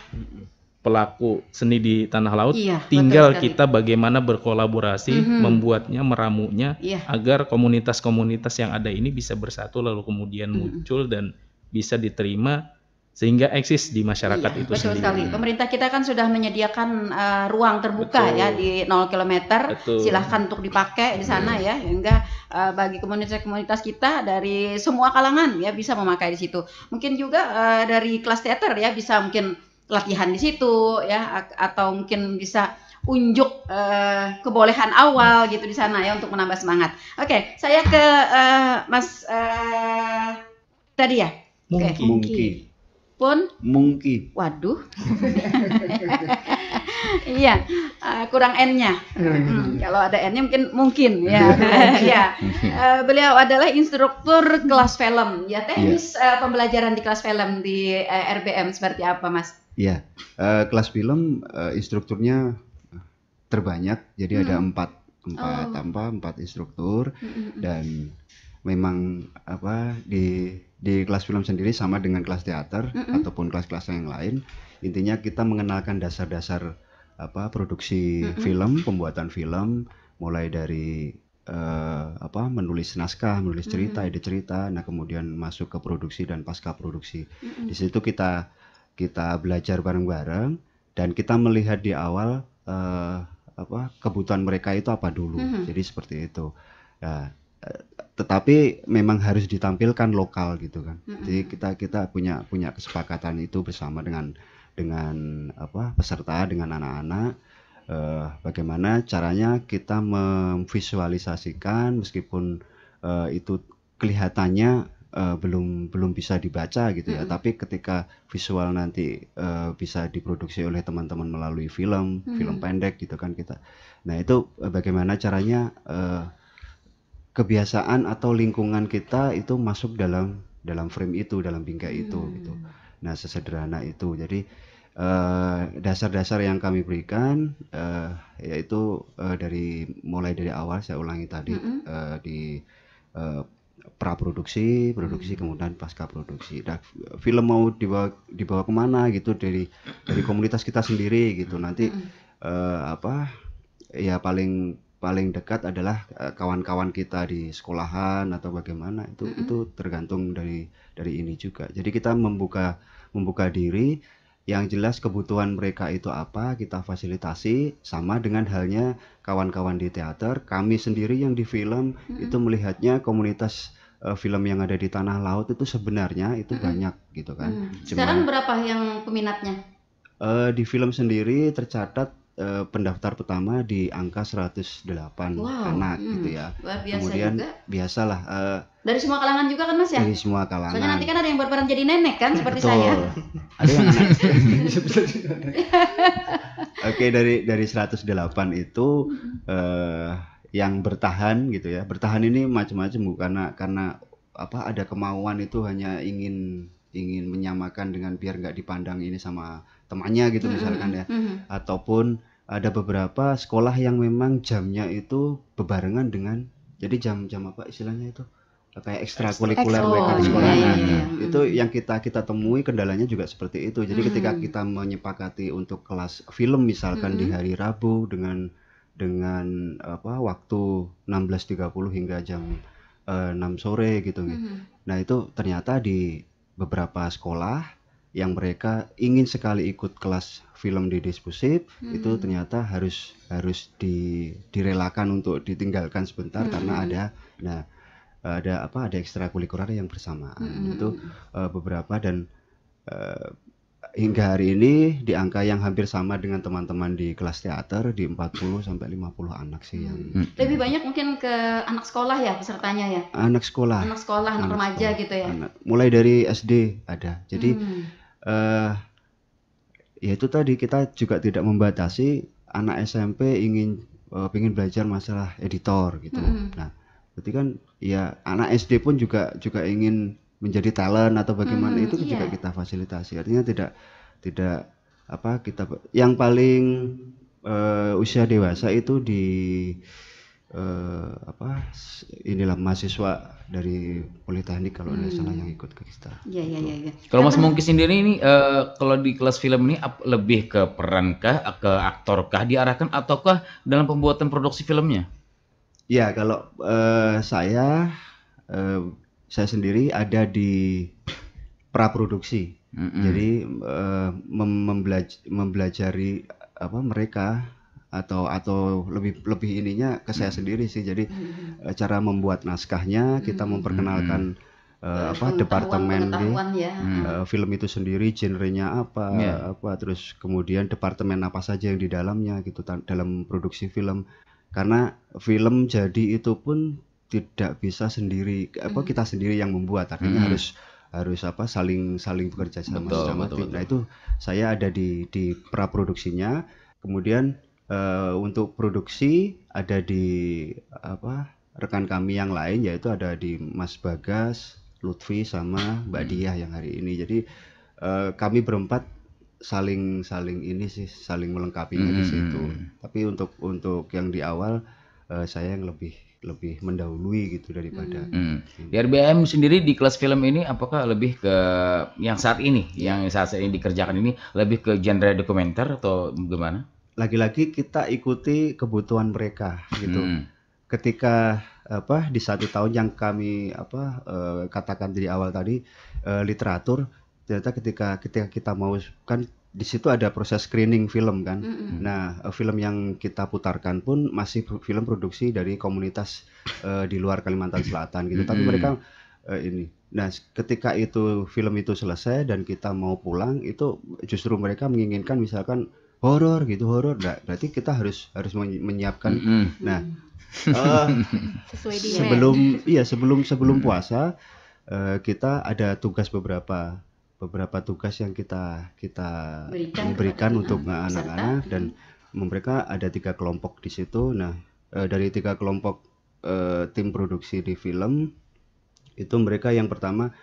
S4: pelaku seni di Tanah Laut. Tinggal kita bagaimana berkolaborasi, membuatnya, meramunya, agar komunitas-komunitas yang ada ini bisa bersatu lalu kemudian muncul dan bisa diterima sehingga eksis di masyarakat itu
S1: betul
S4: sendiri.
S1: Sekali. Pemerintah kita kan sudah menyediakan ruang terbuka ya di 0 km. Silahkan untuk dipakai di sana ya, sehingga bagi komunitas-komunitas kita dari semua kalangan ya bisa memakai di situ. Mungkin juga dari kelas teater ya bisa mungkin latihan di situ ya, atau mungkin bisa unjuk kebolehan awal gitu di sana ya untuk menambah semangat. Oke, saya ke Mas tadi ya.
S3: Mungki.
S1: Mungki. Waduh. Iya, kurang N-nya. Kalau ada N-nya mungkin ya. Ya. Beliau adalah instruktur kelas film. Ya, teknis pembelajaran di kelas film di RBM seperti apa, Mas?
S3: Iya. Kelas film instrukturnya terbanyak. Jadi ada empat instruktur dan memang di kelas film sendiri sama dengan kelas teater ataupun kelas-kelas yang lain, intinya kita mengenalkan dasar-dasar produksi film, pembuatan film, mulai dari menulis naskah, menulis cerita, ide cerita, nah kemudian masuk ke produksi dan pasca produksi. Di situ kita belajar bareng-bareng dan kita melihat di awal kebutuhan mereka itu apa dulu. Jadi seperti itu. Nah, tetapi memang harus ditampilkan lokal gitu kan. Jadi kita punya kesepakatan itu bersama dengan peserta, dengan anak-anak, bagaimana caranya kita memvisualisasikan meskipun itu kelihatannya belum bisa dibaca gitu ya, tapi ketika visual nanti bisa diproduksi oleh teman-teman melalui film pendek gitu kan kita. Nah, itu bagaimana caranya kebiasaan atau lingkungan kita itu masuk dalam frame itu, dalam bingkai itu gitu. Nah, sesederhana itu. Jadi dasar-dasar yang kami berikan yaitu mulai dari awal saya ulangi tadi, di praproduksi, produksi, kemudian pasca produksi. Nah, film mau dibawa kemana gitu dari komunitas kita sendiri gitu. Nanti ya paling dekat adalah kawan-kawan kita di sekolahan atau bagaimana, itu tergantung dari ini juga. Jadi kita membuka diri yang jelas kebutuhan mereka itu apa kita fasilitasi, sama dengan halnya kawan-kawan di teater, kami sendiri yang di film itu melihatnya komunitas film yang ada di tanah laut itu sebenarnya itu banyak gitu kan.
S1: Sekarang berapa yang peminatnya?
S3: Di film sendiri tercatat pendaftar pertama di angka 108 anak gitu ya.
S1: Luar biasa.
S3: Kemudian
S1: juga.
S3: Biasalah
S1: dari semua kalangan juga kan Mas ya?
S3: dari semua kalangan.
S1: Soalnya nanti kan ada yang berperan jadi nenek kan seperti
S3: Betul.
S1: saya.
S3: Ada yang anak. Oke, dari 108 itu yang bertahan gitu ya. Bertahan ini macam-macam Bu, karena apa, ada kemauan itu hanya ingin menyamakan dengan biar nggak dipandang ini sama temannya gitu misalkan ya. Ataupun ada beberapa sekolah yang memang jamnya itu bebarengan dengan, jadi jam apa istilahnya itu, kayak ekstrakurikuler mereka di sekolah. Itu yang kita temui, kendalanya juga seperti itu. Jadi ketika kita menyepakati untuk kelas film misalkan di hari Rabu dengan apa waktu 16.30 hingga jam 6 sore gitu. Nah itu ternyata di beberapa sekolah yang mereka ingin sekali ikut kelas film di Dispusip itu ternyata harus direlakan untuk ditinggalkan sebentar karena ada ekstrakurikuler yang bersamaan. Itu beberapa, dan hingga hari ini di angka yang hampir sama dengan teman-teman di kelas teater, di 40 sampai 50 anak sih yang
S1: lebih banyak mungkin ke anak sekolah ya pesertanya ya.
S3: Anak sekolah,
S1: anak remaja gitu ya.
S3: Mulai dari SD ada. Jadi ya itu tadi, kita juga tidak membatasi anak SMP ingin belajar masalah editor gitu. Nah, berarti kan ya anak SD pun juga ingin menjadi talent atau bagaimana, itu juga kita fasilitasi. Artinya tidak apa, kita yang paling usia dewasa itu di inilah mahasiswa dari Politeknik kalau tidak salah yang ikut ke kita.
S1: Iya.
S5: Kalau Mas Mungki sendiri ini kalau di kelas film ini lebih ke perankah, ke aktorkah diarahkan, ataukah dalam pembuatan produksi filmnya?
S3: Ya, kalau saya sendiri ada di praproduksi. Jadi mempelajari apa mereka atau lebih ininya ke saya sendiri sih. Jadi cara membuat naskahnya, kita memperkenalkan departemen film itu sendiri, genrenya apa, terus kemudian departemen apa saja yang di dalamnya gitu dalam produksi film. Karena film jadi itu pun tidak bisa sendiri, kita sendiri yang membuat, artinya harus saling bekerja sama sama tim. Nah itu saya ada di praproduksinya. Kemudian untuk produksi ada di rekan kami yang lain, yaitu ada di Mas Bagas, Lutfi sama Mbak Diah yang hari ini. Jadi kami berempat saling melengkapi di situ. Tapi untuk yang di awal saya yang lebih mendahului gitu daripada.
S5: Di RBM sendiri di kelas film ini apakah lebih ke yang saat ini dikerjakan ini lebih ke genre dokumenter atau gimana?
S3: Lagi-lagi kita ikuti kebutuhan mereka gitu. Ketika di 1 tahun yang kami katakan dari awal tadi, literatur, ternyata ketika kita mau kan di situ ada proses screening film kan. Nah, film yang kita putarkan pun masih film produksi dari komunitas di luar Kalimantan Selatan gitu. Tapi mereka ini. Nah, ketika itu film itu selesai dan kita mau pulang, itu justru mereka menginginkan misalkan horor. Nah, berarti kita harus menyiapkan. Nah, sebelum puasa kita ada tugas beberapa tugas yang kita berikan untuk anak-anak, dan mereka ada 3 kelompok di situ. Nah, dari 3 kelompok tim produksi di film itu, mereka yang pertama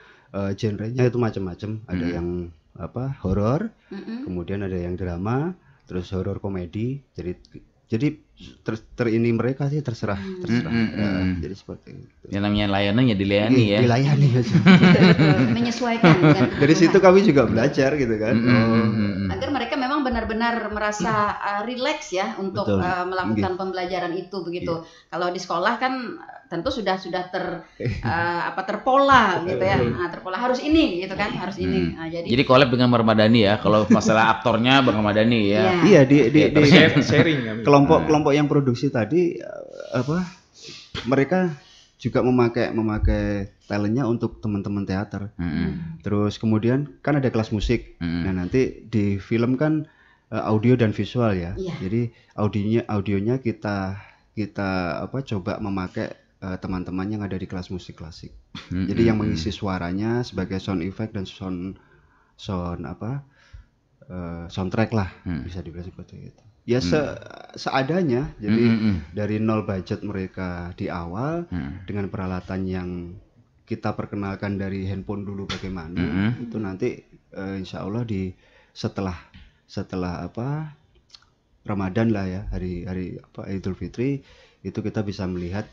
S3: genrenya itu macam-macam. Ada yang horor, kemudian ada yang drama, terus horor komedi. Jadi ini mereka sih terserah. Jadi seperti itu.
S5: Yang namanya layanan ya dilayani ya.
S3: Dilayani aja.
S1: Menyesuaikan.
S3: Dari situ kami juga belajar gitu kan.
S1: Agar mereka memang benar-benar merasa rileks ya untuk melakukan pembelajaran itu begitu. Kalau di sekolah kan tentu sudah terpola gitu ya. Nah, terpola harus ini gitu kan, harus ini. Nah,
S5: jadi collab dengan Ramadhani ya. Kalau masalah aktornya Bang Ramadhani ya.
S3: Iya, di
S4: sharing
S3: kelompok yang produksi tadi mereka juga memakai talentnya untuk teman-teman teater. Terus kemudian kan ada kelas musik. Nah, nanti di film kan audio dan visual ya. Jadi audionya kita coba memakai teman-teman yang ada di kelas musik klasik. Jadi yang mengisi suaranya sebagai sound effect dan soundtrack lah, bisa dibilang seperti itu. Ya seadanya. Jadi dari nol budget mereka di awal dengan peralatan yang kita perkenalkan dari handphone dulu bagaimana, itu nanti insya Allah setelah Ramadan lah ya, hari Idul Fitri, itu kita bisa melihat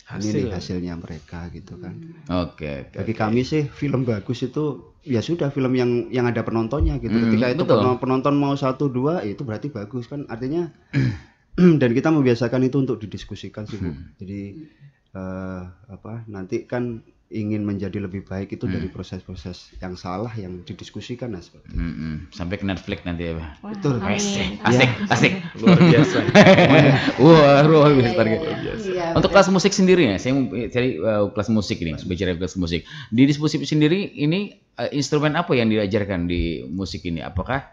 S3: hasilnya mereka gitu kan.
S5: Oke.
S3: Bagi kami sih film bagus itu ya sudah film yang ada penontonnya gitu. Ketika itu penonton mau 1, 2 itu berarti bagus kan, artinya dan kita membiasakan itu untuk didiskusikan sih Bu. Jadi nanti kan ingin menjadi lebih baik itu dari proses-proses yang salah yang didiskusikan seperti itu.
S5: Sampai ke Netflix nanti ya.
S3: Betul.
S5: Asik.
S4: Luar biasa.
S5: Luar biasa. Untuk kelas musik sendiri ya, saya mau cari kelas musik ini, bicara kelas musik. Di Disposip sendiri ini instrumen apa yang diajarkan di musik ini? Apakah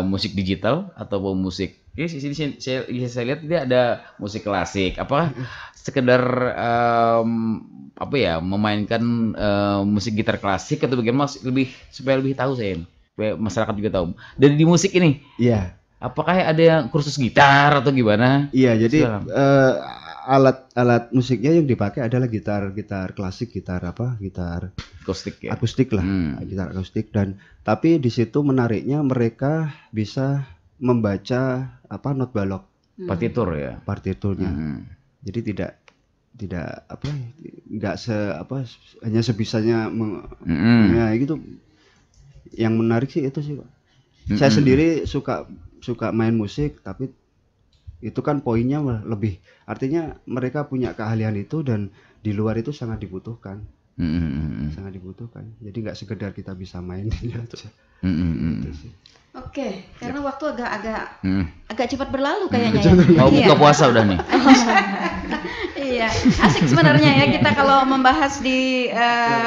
S5: musik digital atau musik? Ya, saya lihat dia ada musik klasik. Apakah sekedar memainkan musik gitar klasik atau bagaimana, supaya lebih tahu saya, supaya masyarakat juga tahu. Dan di musik ini, apakah ada yang kursus gitar atau gimana?
S3: Iya, jadi alat musiknya yang dipakai adalah gitar klasik, gitar
S5: akustik ya.
S3: Akustik lah, gitar akustik. Dan tapi di situ menariknya mereka bisa membaca not balok, partiturnya. Jadi tidak hanya sebisanya ya gitu. Yang menarik sih itu sih Pak. Saya sendiri suka main musik, tapi itu kan poinnya lebih, artinya mereka punya keahlian itu dan di luar itu sangat dibutuhkan. Sangat dibutuhkan. Jadi nggak sekedar kita bisa main aja.
S1: Oke, karena waktu agak cepat berlalu kayaknya ya.
S5: Mau buka puasa udah nih.
S1: Iya, asik sebenarnya ya kita kalau membahas di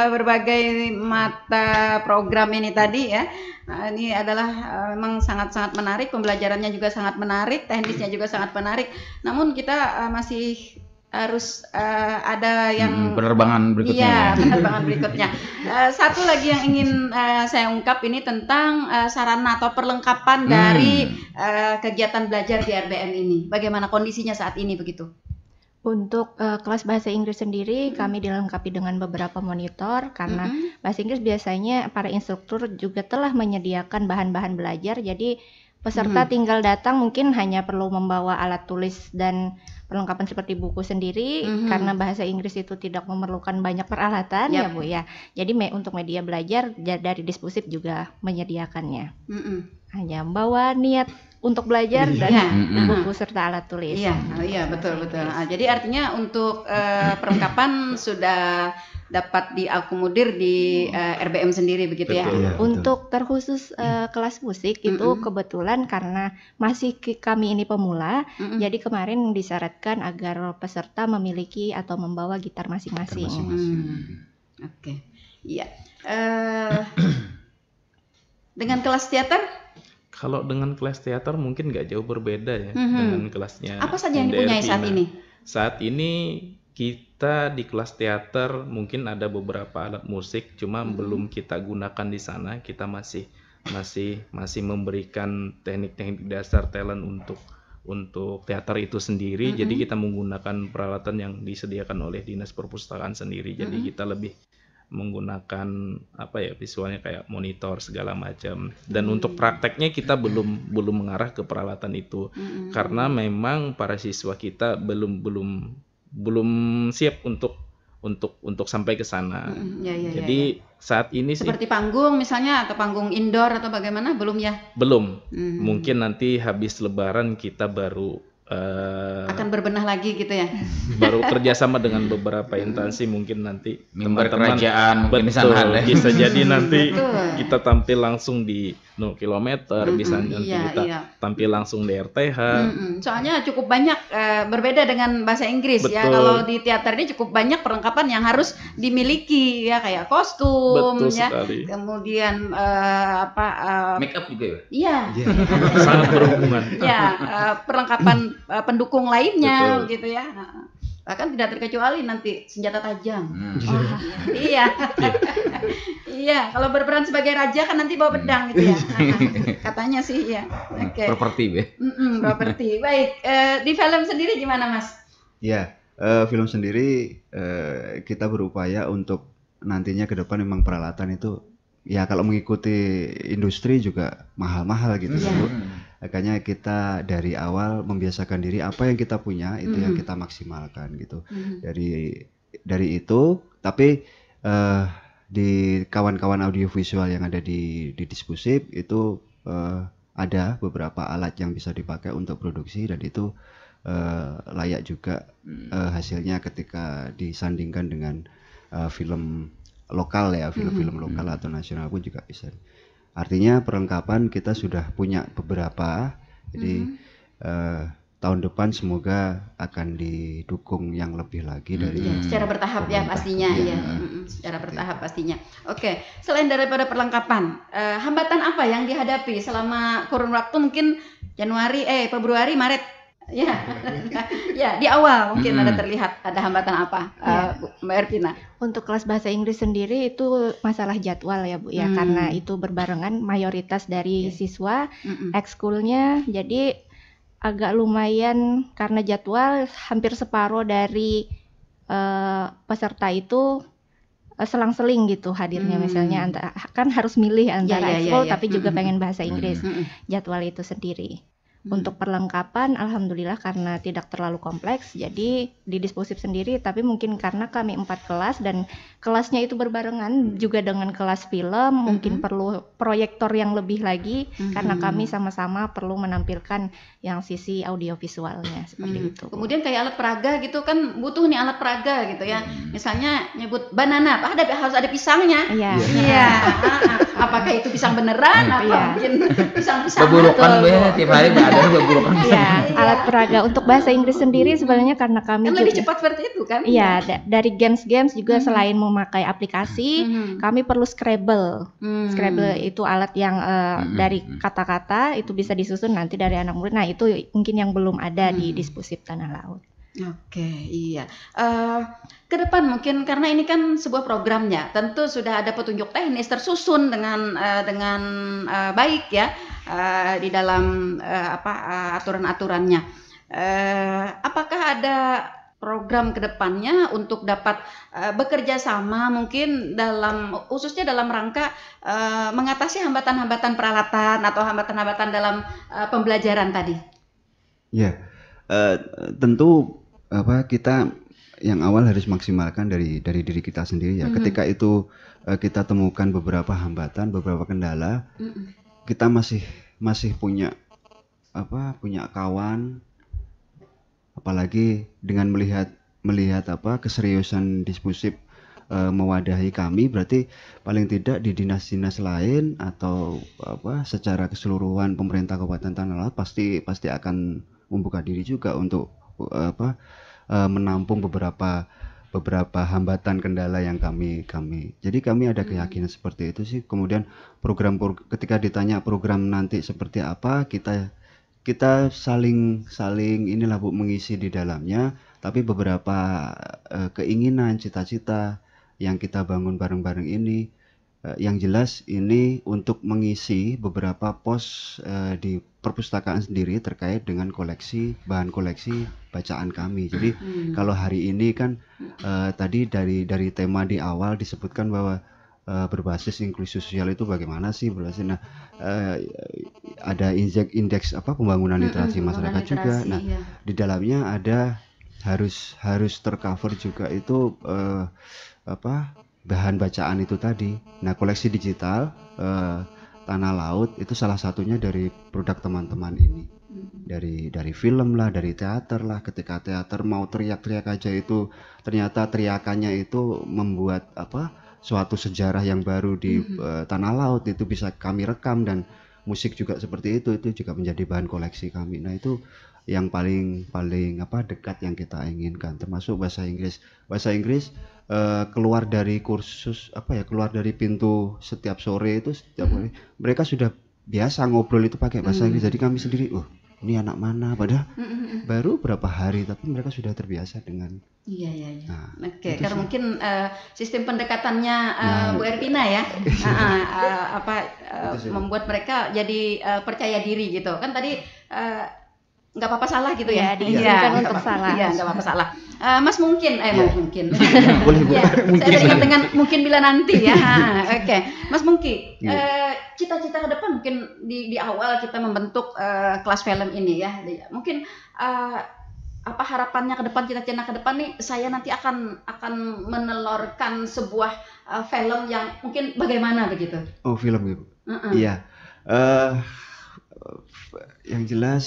S1: berbagai mata program ini tadi ya. Ini adalah memang sangat-sangat menarik, pembelajarannya juga sangat menarik, teknisnya juga sangat menarik. Namun kita masih harus ada yang
S5: penerbangan berikutnya.
S1: Iya, penerbangan berikutnya. Satu lagi yang ingin saya ungkap ini tentang sarana atau perlengkapan dari kegiatan belajar di RBM ini. Bagaimana kondisinya saat ini begitu?
S2: Untuk kelas bahasa Inggris sendiri kami dilengkapi dengan beberapa monitor karena bahasa Inggris biasanya para instruktur juga telah menyediakan bahan-bahan belajar, jadi peserta tinggal datang, mungkin hanya perlu membawa alat tulis dan perlengkapan seperti buku sendiri, karena bahasa Inggris itu tidak memerlukan banyak peralatan ya Bu ya. Jadi untuk media belajar dari Disposip juga menyediakannya. Hanya membawa niat untuk belajar dan buku serta alat tulis.
S1: Iya betul. Jadi artinya untuk perlengkapan sudah dapat diakomodir di RBM sendiri begitu ya.
S2: Untuk terkhusus kelas musik itu kebetulan karena masih kami ini pemula, jadi kemarin disyaratkan agar peserta memiliki atau membawa gitar masing-masing.
S1: Oke. Iya. Dengan kelas teater?
S4: Kalau dengan kelas teater mungkin nggak jauh berbeda ya dengan kelasnya.
S1: Apa saja yang dipunyai saat ini? Saat
S4: ini kita di kelas teater mungkin ada beberapa alat musik, cuma belum kita gunakan di sana. Kita masih memberikan teknik-teknik dasar talent untuk teater itu sendiri. Jadi kita menggunakan peralatan yang disediakan oleh Dinas Perpustakaan sendiri. Jadi kita lebih menggunakan visualnya kayak monitor segala macam. Dan untuk prakteknya kita belum mengarah ke peralatan itu karena memang para siswa kita belum siap untuk sampai ke sana. Jadi saat ini
S1: seperti panggung misalnya atau panggung indoor atau bagaimana belum ya?
S4: Belum. Mungkin nanti habis Lebaran kita baru
S1: akan berbenah lagi gitu ya.
S4: Baru kerjasama dengan beberapa instansi mungkin nanti
S5: Mimbar
S4: teman-teman
S5: kerajaan mungkin
S4: betul,
S5: misalnya
S4: bisa jadi nanti
S1: Betul.
S4: kita tampil langsung di 0 kilometer, bisa nanti
S1: iya,
S4: kita
S1: iya.
S4: tampil langsung di RTH.
S1: Soalnya cukup banyak berbeda dengan bahasa Inggris ya.
S4: Betul.
S1: Kalau di teater ini cukup banyak perlengkapan yang harus dimiliki ya, kayak kostum
S4: Betul
S1: ya.
S4: sekali.
S1: Kemudian
S5: Make up juga ya?
S1: iya.
S4: Sangat berhubungan.
S1: Ya, perlengkapan pendukung lainnya
S4: Betul.
S1: gitu ya. Bahkan tidak terkecuali nanti senjata tajam. Iya. Iya, kalau berperan sebagai raja kan nanti bawa pedang gitu ya. Katanya sih ya. Oke.
S5: Properti ya.
S1: Properti. Baik, di film sendiri gimana, Mas?
S3: Ya, film sendiri kita berupaya untuk nantinya ke depan memang peralatan itu ya kalau mengikuti industri juga mahal-mahal gitu kan, Bu. Makanya kita dari awal membiasakan diri apa yang kita punya itu yang kita maksimalkan gitu. Dari itu, tapi di kawan-kawan audiovisual yang ada di Dispusip itu ada beberapa alat yang bisa dipakai untuk produksi dan itu layak juga hasilnya ketika disandingkan dengan film lokal ya, film-film lokal atau nasional pun juga bisa. Artinya perlengkapan kita sudah punya beberapa, jadi tahun depan semoga akan didukung yang lebih lagi dari
S1: secara bertahap ya pastinya ya, secara bertahap pastinya. Oke, selain daripada perlengkapan, hambatan apa yang dihadapi selama kurun waktu mungkin Februari, Maret? Ya, ya di awal mungkin ada terlihat ada hambatan apa, Mbak Ervina?
S2: Untuk kelas bahasa Inggris sendiri itu masalah jadwal ya Bu ya, karena itu berbarengan mayoritas dari siswa ekskulnya, jadi agak lumayan karena jadwal hampir separuh dari peserta itu selang-seling gitu hadirnya, misalnya kan harus milih antara ekskul tapi juga pengen bahasa Inggris, jadwal itu sendiri. Untuk perlengkapan, alhamdulillah karena tidak terlalu kompleks, jadi di Dispusip sendiri, tapi mungkin karena kami 4 kelas dan kelasnya itu berbarengan juga dengan kelas film, mungkin perlu proyektor yang lebih lagi, karena kami sama-sama perlu menampilkan yang sisi audiovisualnya, seperti itu.
S1: Kemudian kayak alat peraga gitu kan, butuh nih alat peraga gitu ya, misalnya nyebut banana, harus ada pisangnya. Iya. Apakah itu pisang beneran, apa mungkin pisang-pisang
S5: Beburukan ya, tiap hari ada beburukan.
S2: Iya, alat peraga untuk bahasa Inggris sendiri sebenarnya karena kami
S1: kan
S2: juga
S1: lebih cepat seperti itu kan?
S2: Iya, dari games juga selain memakai aplikasi, kami perlu Scrabble. Scrabble itu alat yang dari kata-kata itu bisa disusun nanti dari anak murid. Nah, itu mungkin yang belum ada di Dispusip Tanah Laut.
S1: Oke, iya. Ke depan mungkin karena ini kan sebuah programnya, tentu sudah ada petunjuk teknis tersusun dengan baik ya di dalam aturan-aturannya. Apakah ada program ke depannya untuk dapat bekerja sama mungkin khususnya dalam rangka mengatasi hambatan-hambatan peralatan atau hambatan-hambatan dalam pembelajaran tadi? Ya,
S3: tentu kita yang awal harus maksimalkan dari diri kita sendiri ya. Ketika itu kita temukan beberapa hambatan, beberapa kendala, kita masih punya kawan, apalagi dengan melihat keseriusan Dispusip mewadahi kami, berarti paling tidak di dinas-dinas lain atau secara keseluruhan pemerintah Kabupaten Tanah Laut pasti akan membuka diri juga untuk menampung beberapa hambatan kendala yang kami. Jadi kami ada keyakinan seperti itu sih. Kemudian ketika ditanya program nanti seperti apa, kita saling inilah Bu mengisi di dalamnya, tapi beberapa keinginan, cita-cita yang kita bangun bareng-bareng ini yang jelas ini untuk mengisi beberapa pos di perpustakaan sendiri terkait dengan bahan koleksi bacaan kami. Jadi kalau hari ini kan tadi dari tema di awal disebutkan bahwa berbasis inklusi sosial itu bagaimana sih berbasis. Nah, ada indeks pembangunan literasi masyarakat juga. Nah, di dalamnya ada harus tercover juga itu bahan bacaan itu tadi. Nah, koleksi digital Tanah Laut itu salah satunya dari produk teman-teman ini. dari film lah, dari teater lah. Ketika teater mau teriak-teriak aja itu ternyata teriakannya itu membuat suatu sejarah yang baru di tanah laut, itu bisa kami rekam, dan musik juga seperti itu juga menjadi bahan koleksi kami. Nah, itu yang paling dekat yang kita inginkan, termasuk bahasa Inggris. Bahasa Inggris keluar dari kursus keluar dari pintu setiap sore itu, setiap hari mereka sudah biasa ngobrol itu pakai bahasa Inggris. Jadi kami sendiri, ini anak mana, padahal baru berapa hari tapi mereka sudah terbiasa dengan.
S1: Iya.
S3: Nah,
S1: Oke, karena mungkin sistem pendekatannya Bu Ervina ya, membuat mereka jadi percaya diri gitu. Kan tadi nggak apa-apa salah gitu ya,
S2: diizinkan untuk salah.
S1: Iya, nggak apa-apa salah. Mas mungkin, mungkin.
S3: Boleh.
S1: Saya teringat dengan mungkin bila nanti ya. Oke, Mas Mungki, cita-cita ke depan mungkin di awal kita membentuk kelas film ini ya. Mungkin apa harapannya ke depan, cita-cita ke depan nih, saya nanti akan menelurkan sebuah film yang mungkin bagaimana begitu?
S3: Oh, film Ibu. Iya. Yang jelas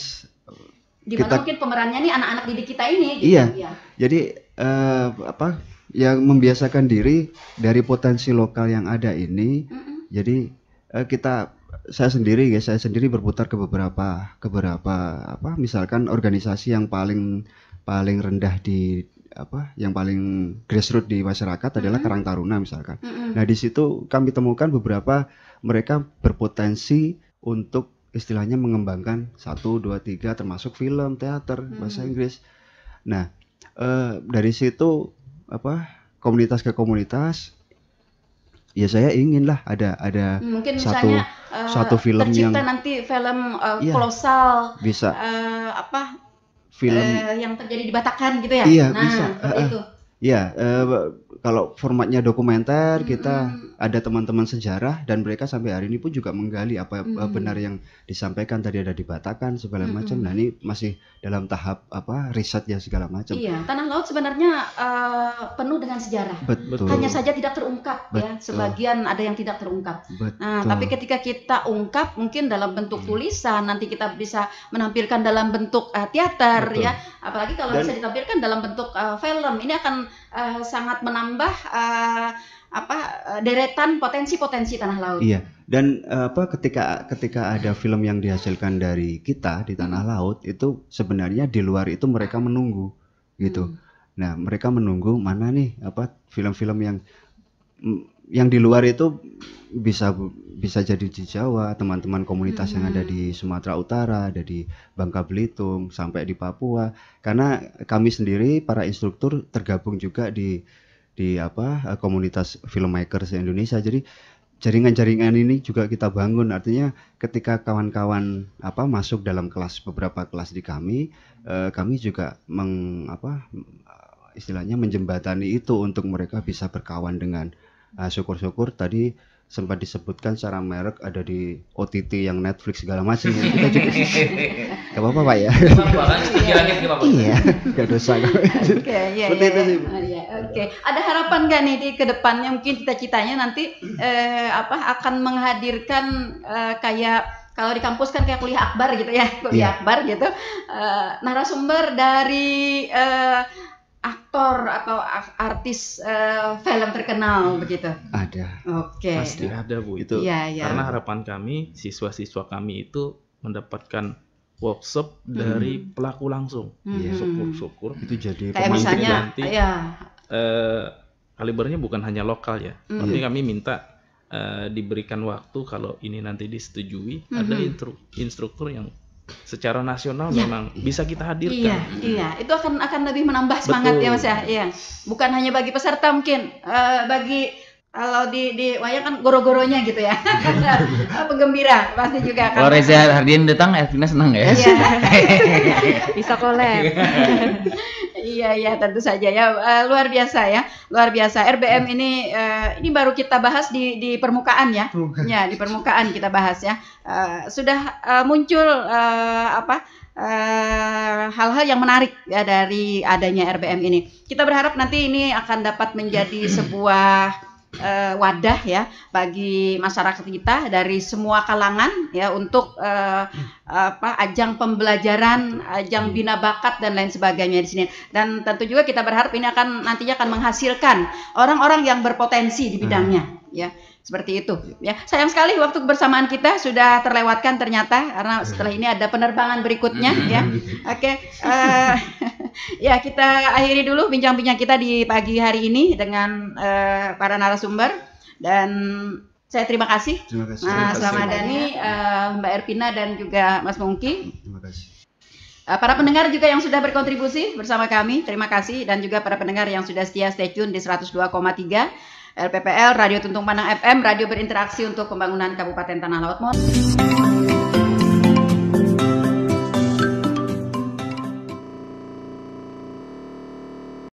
S1: gimana mungkin pemerannya nih anak-anak didik kita ini gitu.
S3: Iya. Jadi yang membiasakan diri dari potensi lokal yang ada ini. Jadi saya sendiri berputar ke beberapa misalkan organisasi yang paling rendah yang paling grassroots di masyarakat adalah Karang Taruna misalkan. Nah, di situ kami temukan beberapa mereka berpotensi untuk istilahnya mengembangkan 1, 2, 3 termasuk film, teater, bahasa Inggris. Nah, dari situ komunitas ke komunitas, ya saya inginlah ada
S1: mungkin
S3: satu film
S1: tercipta
S3: yang
S1: nanti film kolosal,
S3: bisa
S1: film yang terjadi di Batakan gitu ya.
S3: Iya,
S1: nah,
S3: bisa.
S1: Itu.
S3: Ya, kalau formatnya dokumenter, kita ada teman-teman sejarah dan mereka sampai hari ini pun juga menggali apa benar yang disampaikan tadi ada di Batakan segala macam. Nah, ini masih dalam tahap riset ya segala macam.
S1: Iya, tanah laut sebenarnya penuh dengan sejarah.
S3: Betul.
S1: Hanya saja tidak terungkap ya. Sebagian ada yang tidak terungkap.
S3: Betul.
S1: Nah, tapi ketika kita ungkap mungkin dalam bentuk tulisan, nanti kita bisa menampilkan dalam bentuk teater. Betul. Ya. Apalagi kalau bisa ditampilkan dalam bentuk film, ini akan sangat menambah deretan potensi-potensi tanah laut.
S3: Iya. Dan ketika ada film yang dihasilkan dari kita di tanah laut, itu sebenarnya di luar itu mereka menunggu gitu. Nah, mereka menunggu mana nih film-film yang di luar itu bisa jadi di Jawa, teman-teman komunitas yang ada di Sumatera Utara, ada di Bangka Belitung, sampai di Papua. Karena kami sendiri para instruktur tergabung juga di komunitas filmmakers Indonesia. Jadi jaringan-jaringan ini juga kita bangun. Artinya ketika kawan-kawan masuk dalam beberapa kelas di kami juga istilahnya menjembatani itu untuk mereka bisa berkawan dengan syukur-syukur tadi sempat disebutkan secara merek ada di OTT yang Netflix segala macam ya. Kita juga gak apa-apa Pak ya. Iya, gak dosa.
S1: Oke, oke. Ada harapan nggak nih di kedepannya mungkin cita-citanya nanti akan menghadirkan kayak kalau di kampus kan kayak kuliah akbar gitu ya, akbar gitu, narasumber dari aktor atau artis film terkenal begitu?
S3: Ada.
S1: Oke.
S4: Pasti ada Bu itu. Karena harapan kami siswa-siswa kami itu mendapatkan workshop dari pelaku langsung. Syukur-syukur
S3: itu jadi
S1: kayak misalnya
S4: nanti kalibernya bukan hanya lokal ya. Tapi kami minta diberikan waktu kalau ini nanti disetujui ada instruktur yang secara nasional memang bisa kita hadirkan.
S1: Iya, itu akan lebih menambah semangat. Betul. Ya Mas ya. Iya. Bukan hanya bagi peserta mungkin, bagi kalau di wayang kan goro-goronya gitu ya. Penggembira pasti juga kan.
S5: Kalau Reza Hardian datang, Elvina senang ya.
S1: Iya.
S2: Bisa collab.
S1: Iya, tentu saja ya. Luar biasa ya. Luar biasa. RBM ini baru kita bahas di permukaan ya. Ya, di permukaan kita bahas ya. Sudah muncul hal-hal yang menarik ya dari adanya RBM ini. Kita berharap nanti ini akan dapat menjadi sebuah wadah ya bagi masyarakat kita dari semua kalangan ya untuk ajang pembelajaran, ajang bina bakat dan lain sebagainya di sini. Dan tentu juga kita berharap ini nantinya akan menghasilkan orang-orang yang berpotensi di bidangnya ya. Seperti itu ya. Sayang sekali waktu kebersamaan kita sudah terlewatkan ternyata karena setelah ini ada penerbangan berikutnya ya. Oke. Ya, kita akhiri dulu bincang-bincang kita di pagi hari ini dengan para narasumber dan saya terima kasih. Mas Ramadhani, Mbak Ervina dan juga Mas Mungki.
S3: Terima kasih.
S1: Para pendengar juga yang sudah berkontribusi bersama kami, terima kasih, dan juga para pendengar yang sudah setia stay tune di 102,3 LPPL Radio Tuntung Panang FM, radio berinteraksi untuk pembangunan Kabupaten Tanah Laut.